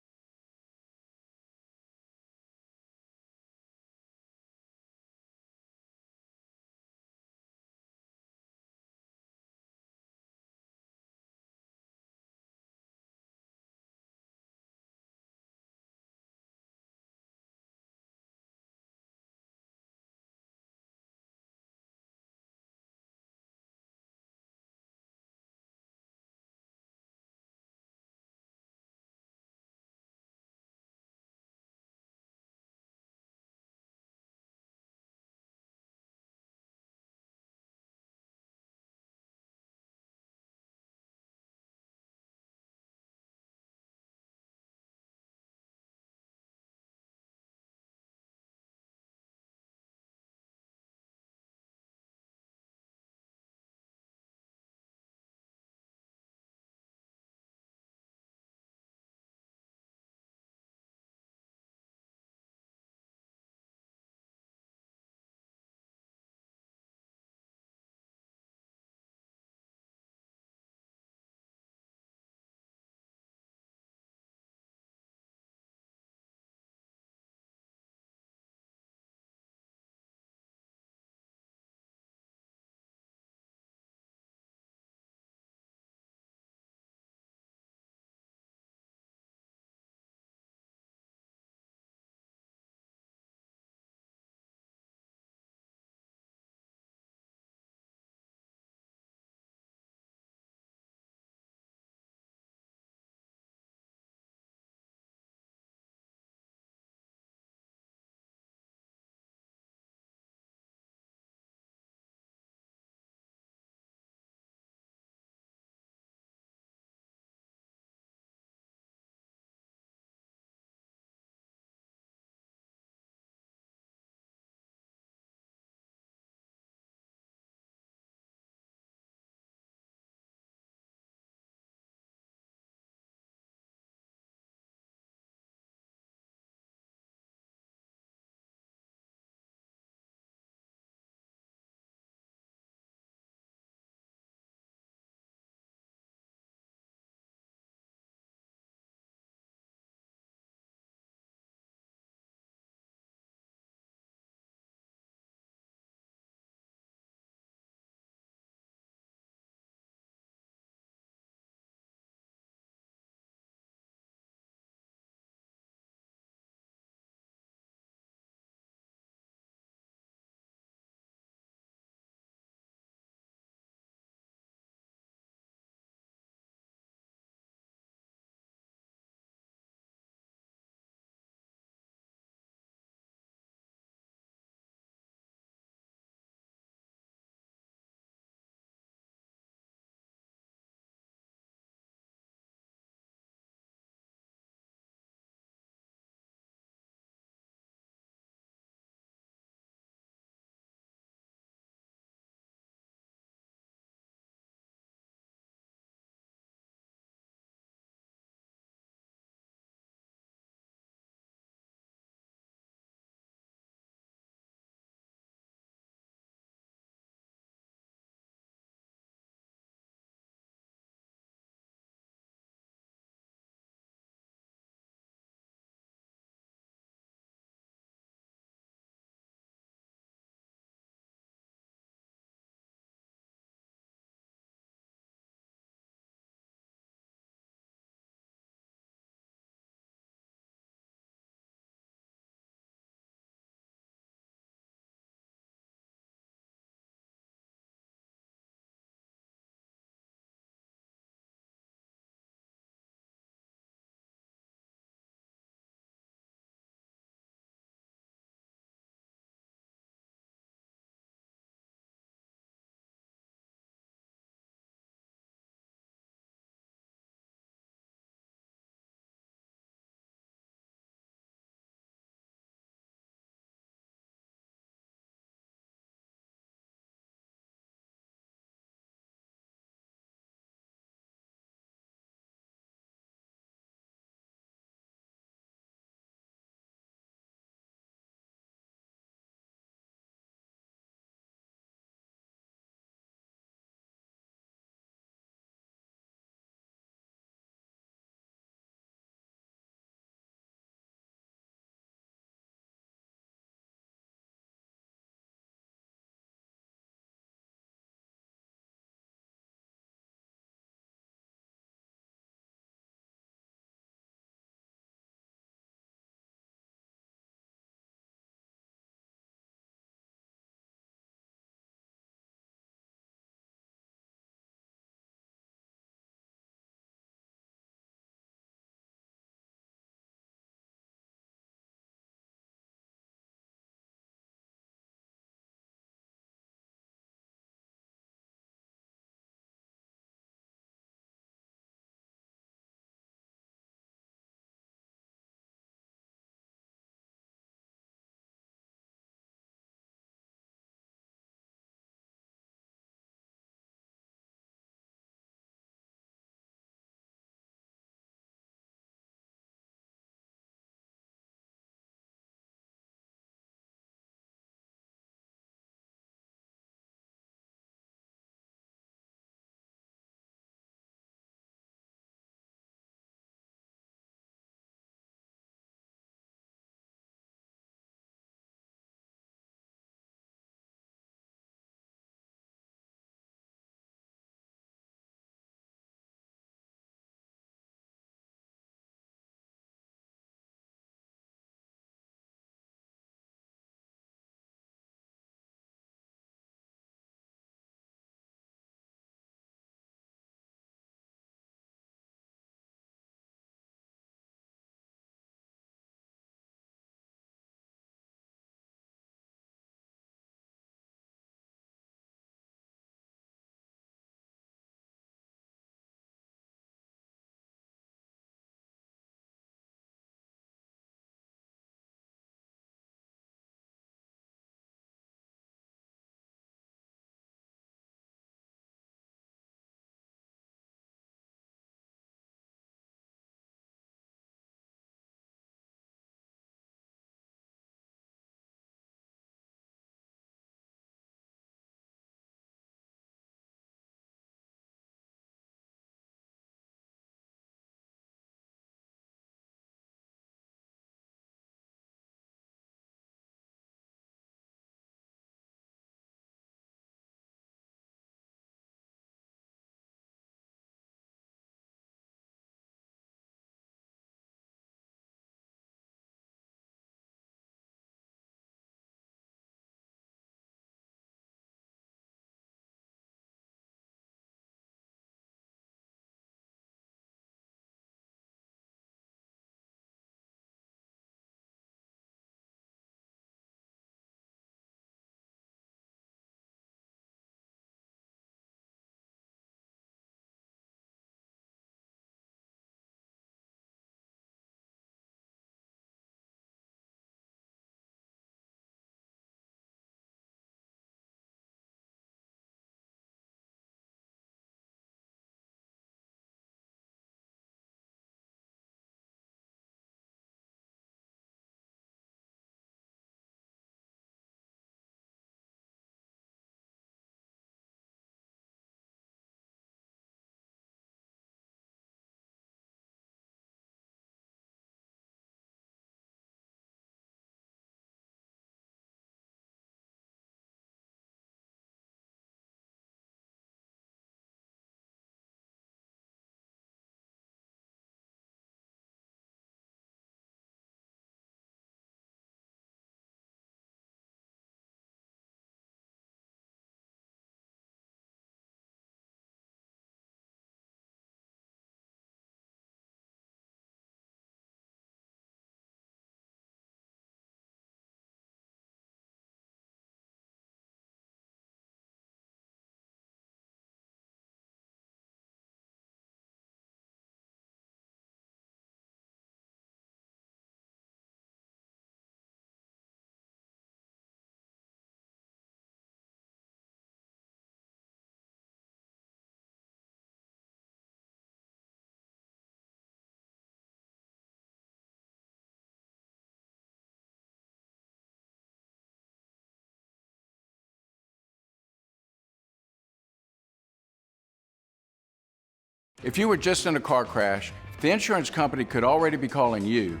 If you were just in a car crash, the insurance company could already be calling you.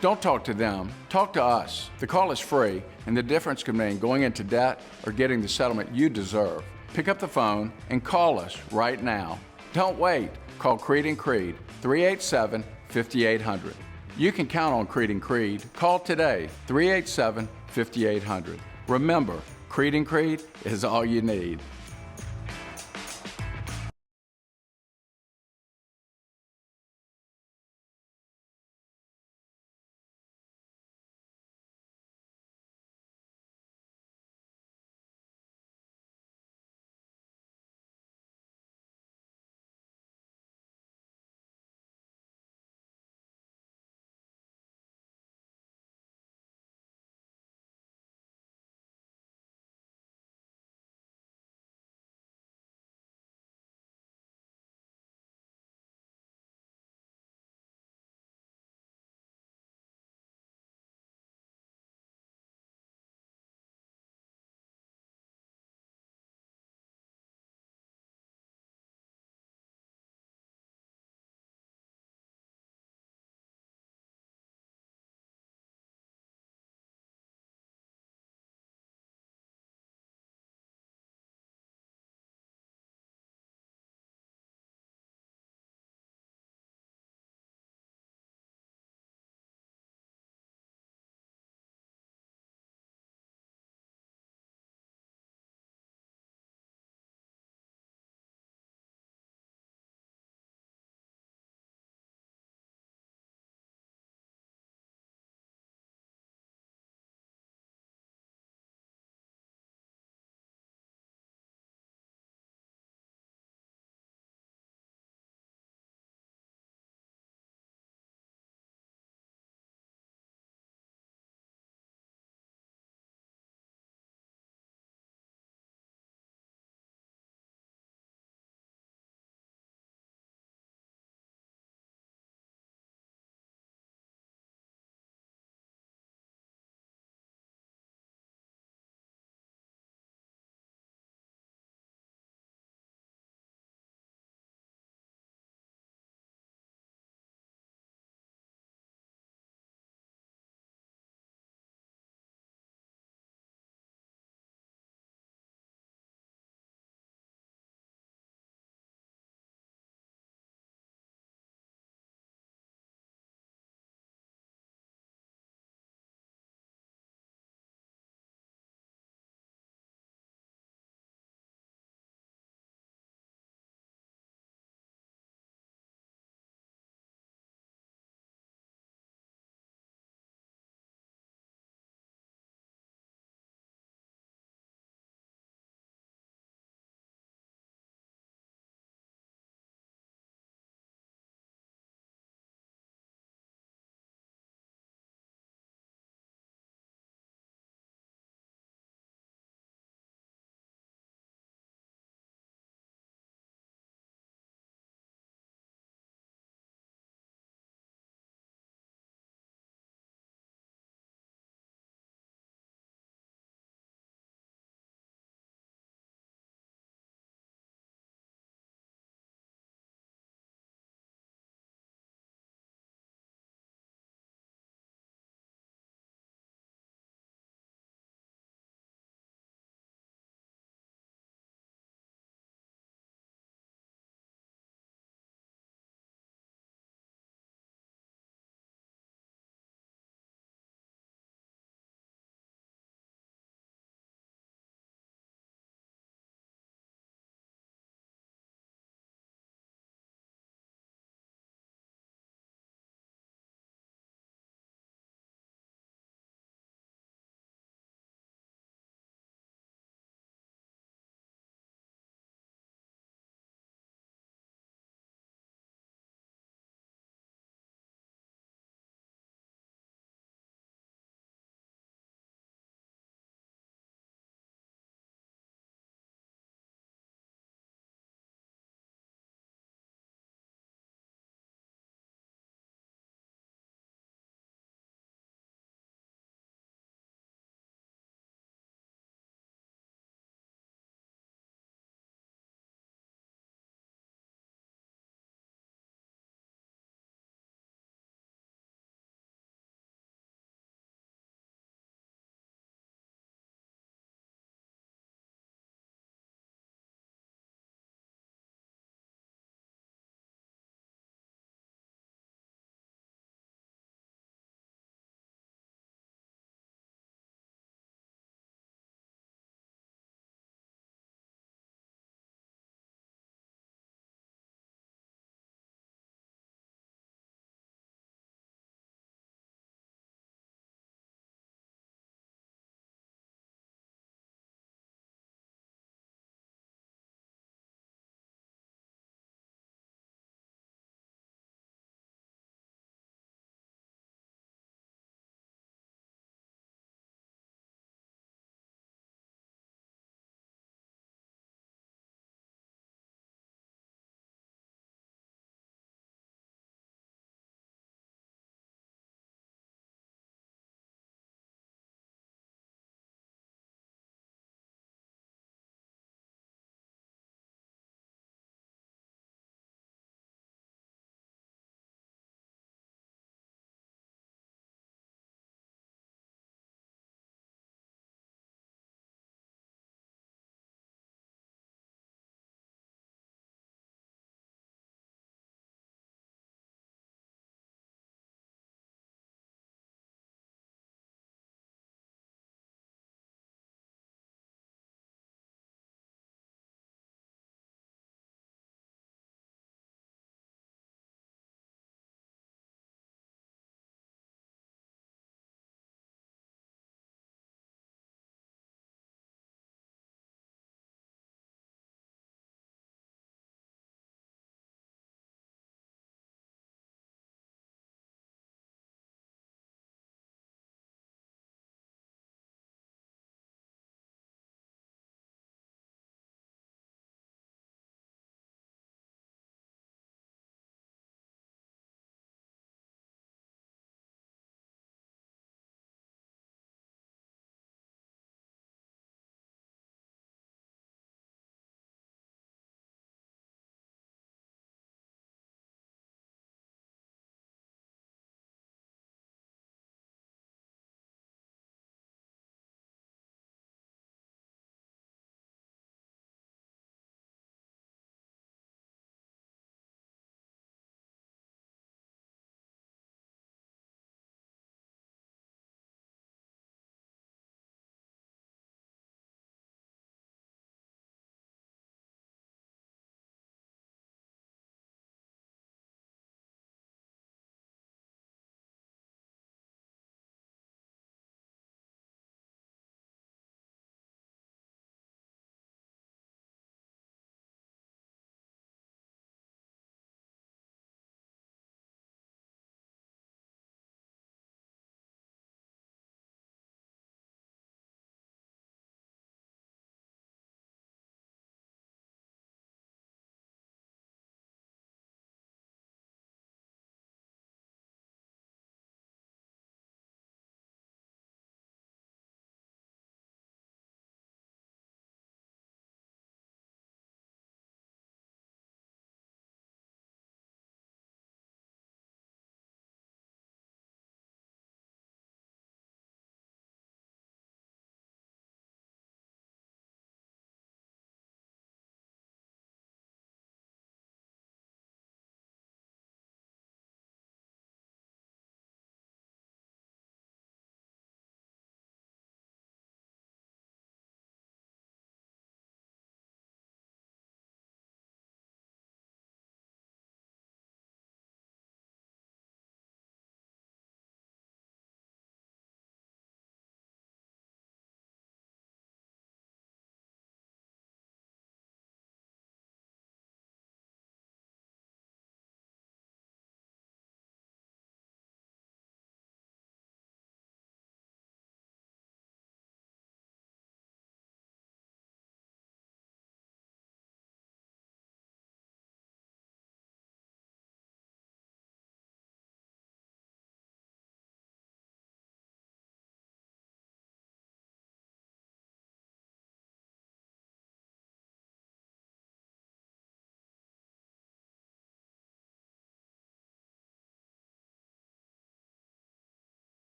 Don't talk to them, talk to us. The call is free, and the difference could mean going into debt or getting the settlement you deserve. Pick up the phone and call us right now. Don't wait. Call Creed & Creed, 387-5800. You can count on Creed & Creed. Call today, 387-5800. Remember, Creed & Creed is all you need.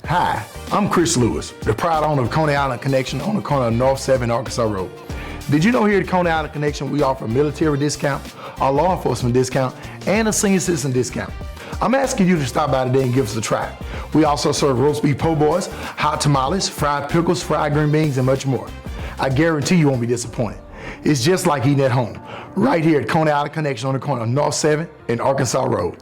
Hi, I'm Chris Lewis, the proud owner of Coney Island Connection on the corner of North 7 Arkansas Road. Did you know here at Coney Island Connection we offer a military discount, a law enforcement discount, and a senior citizen discount? I'm asking you to stop by today and give us a try. We also serve roast beef po' boys, hot tamales, fried pickles, fried green beans, and much more. I guarantee you won't be disappointed. It's just like eating at home, right here at Coney Island Connection on the corner of North 7 and Arkansas Road.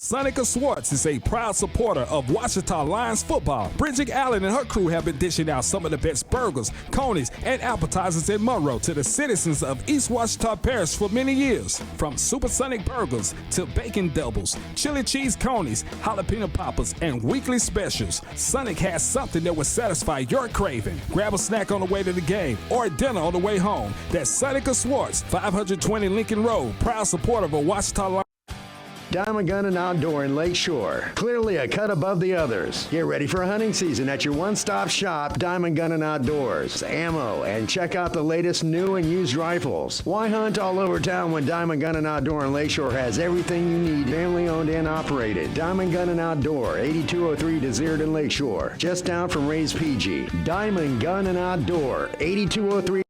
Sonica Swartz is a proud supporter of Ouachita Lions football. Bridget Allen and her crew have been dishing out some of the best burgers, conies, and appetizers in Monroe to the citizens of East Ouachita Parish for many years. From supersonic burgers to bacon doubles, chili cheese conies, jalapeno poppers, and weekly specials, Sonic has something that will satisfy your craving. Grab a snack on the way to the game or dinner on the way home. That's Sonica Swartz, 520 Lincoln Road, proud supporter of Ouachita Lions. Diamond Gun and Outdoor in Lakeshore. Clearly a cut above the others. Get ready for hunting season at your one-stop shop, Diamond Gun and Outdoors. Ammo, and check out the latest new and used rifles. Why hunt all over town when Diamond Gun and Outdoor in Lakeshore has everything you need, family owned and operated. Diamond Gun and Outdoor, 8203 Desert in Lakeshore. Just down from Ray's PG. Diamond Gun and Outdoor, 8203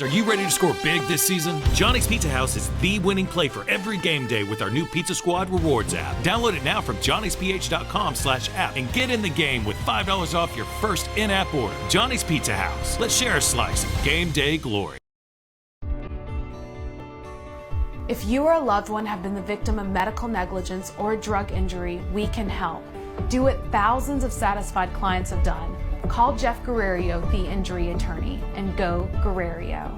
Are you ready to score big this season? Johnny's Pizza House is the winning play for every game day with our new Pizza Squad Rewards app. Download it now from johnnysph.com/app and get in the game with $5 off your first in-app order. Johnny's Pizza House. Let's share a slice of game day glory. If you or a loved one have been the victim of medical negligence or a drug injury, we can help. Do what thousands of satisfied clients have done. Call Jeff Guerrero, the injury attorney, and go Guerrero.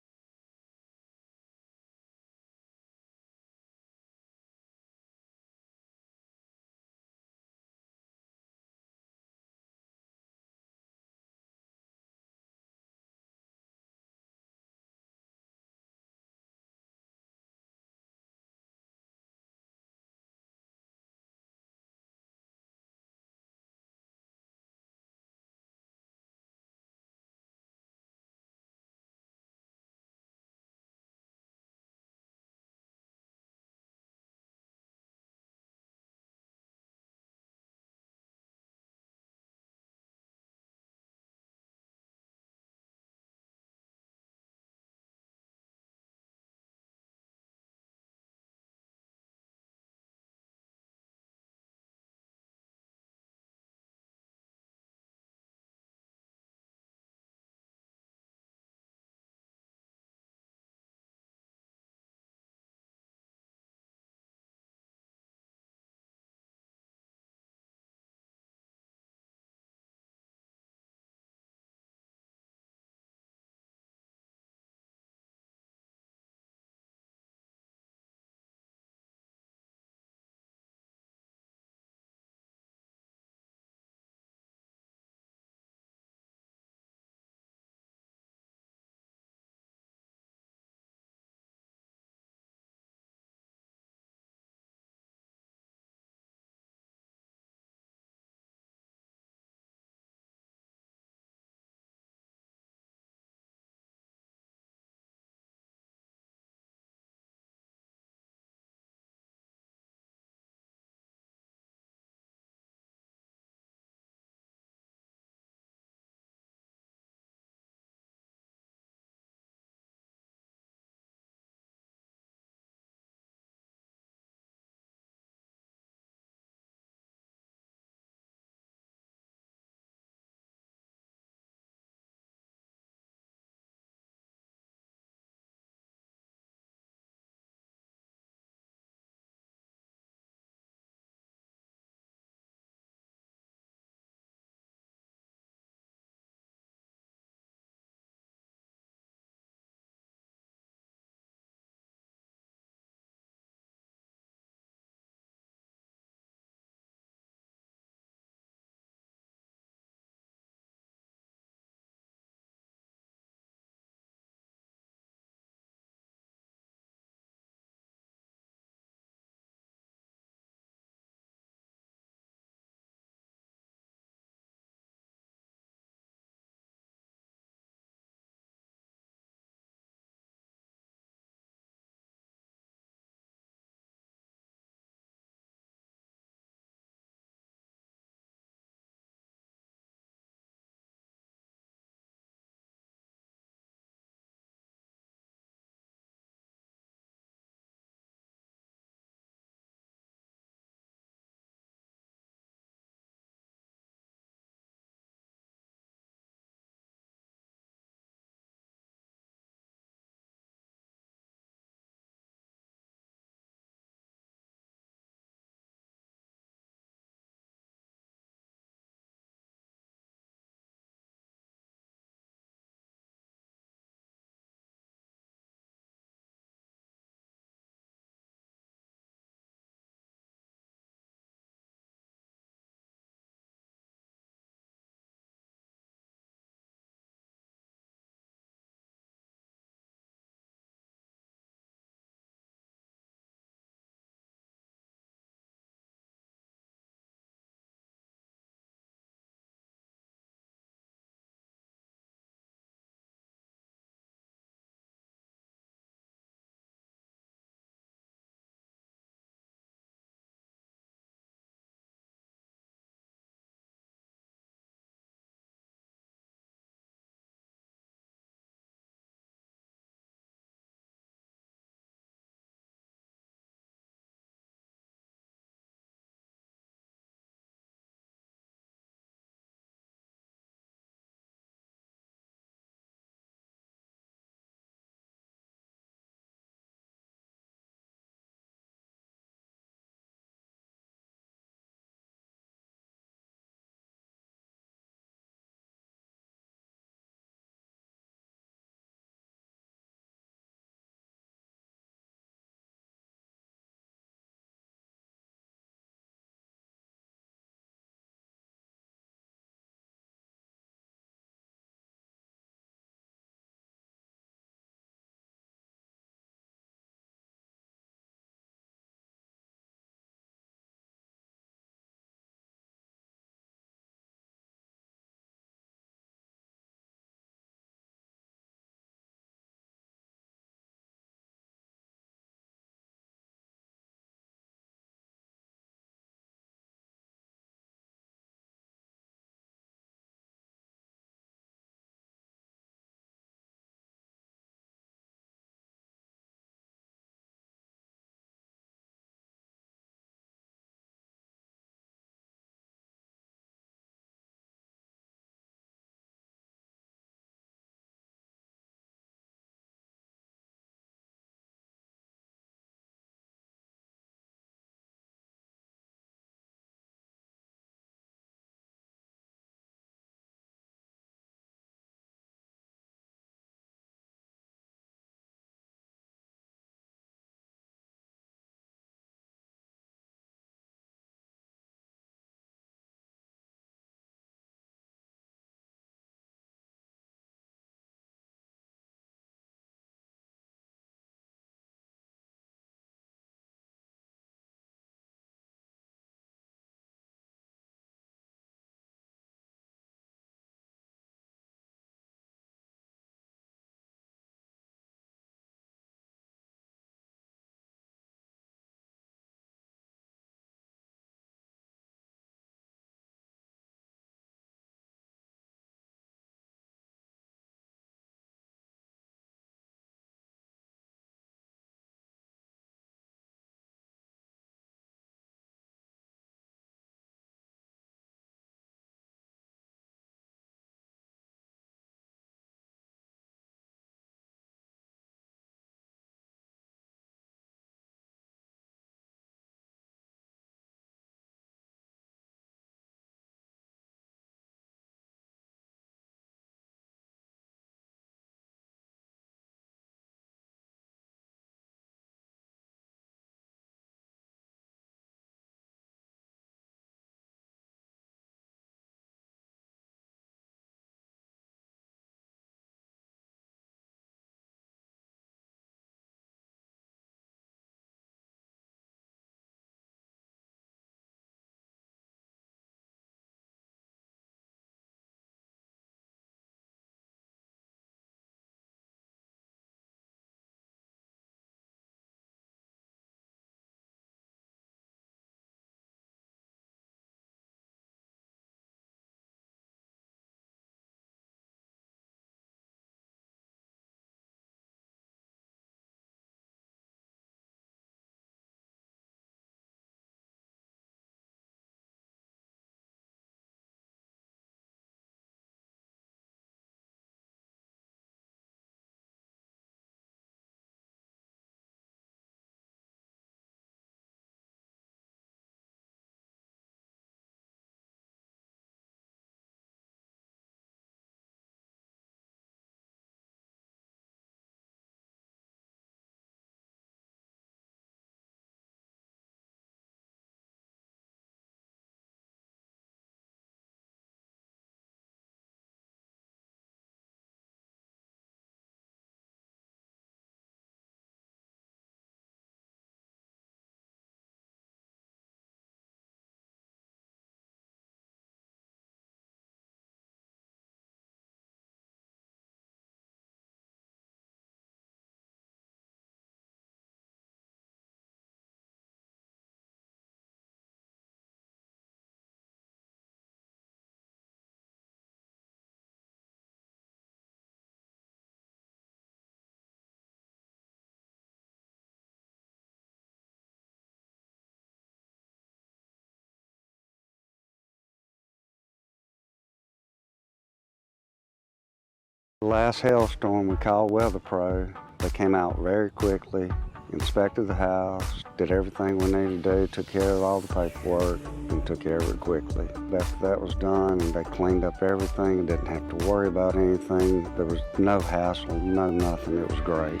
The last hailstorm, we called Weather Pro. They came out very quickly, inspected the house, did everything we needed to do, took care of all the paperwork, and took care of it quickly. After that was done, they cleaned up everything, didn't have to worry about anything. There was no hassle, no nothing. It was great.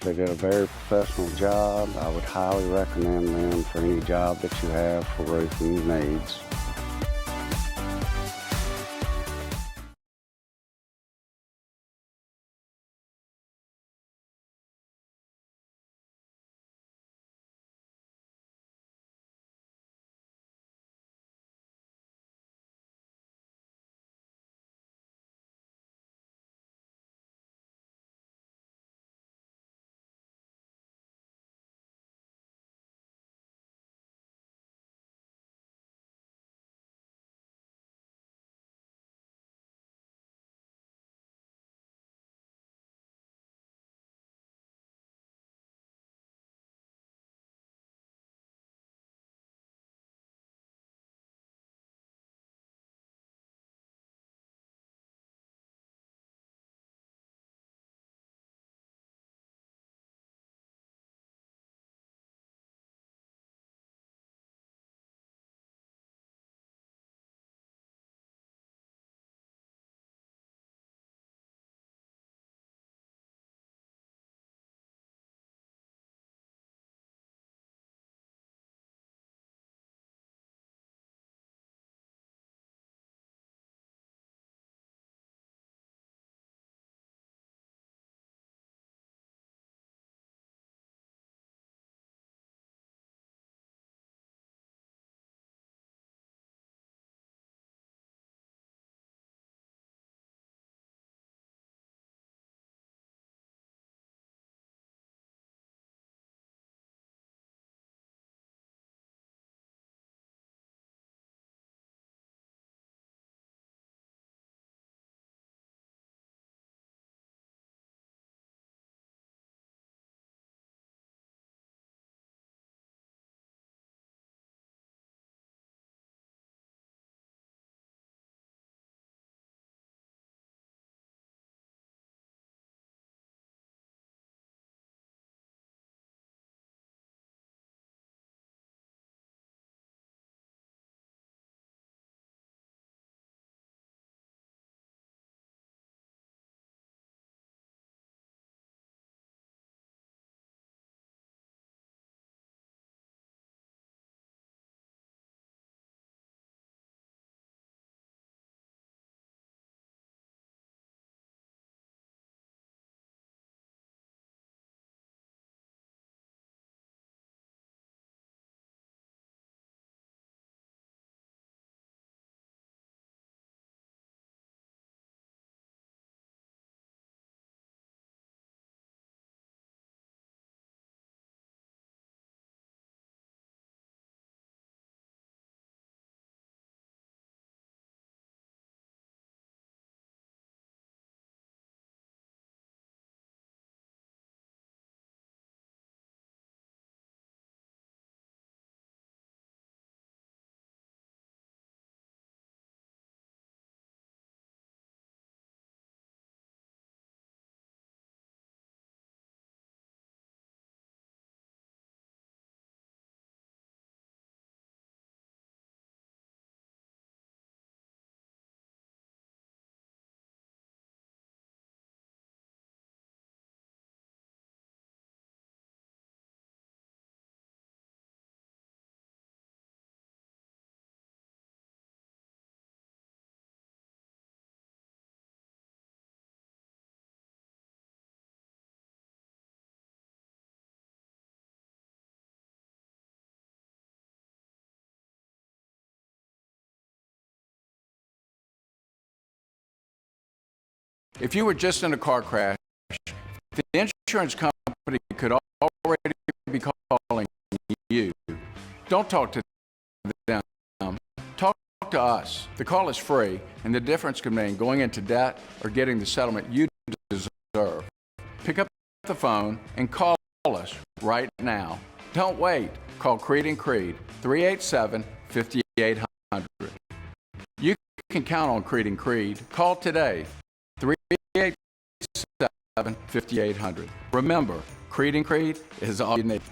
They did a very professional job. I would highly recommend them for any job that you have for roofing needs. If you were just in a car crash, the insurance company could already be calling you. Don't talk to them. Talk to us. The call is free, and the difference can mean going into debt or getting the settlement you deserve. Pick up the phone and call us right now. Don't wait. Call Creed & Creed, 387-5800. You can count on Creed and Creed. Call today, 387-5800. Remember, Creed and Creed is all you need.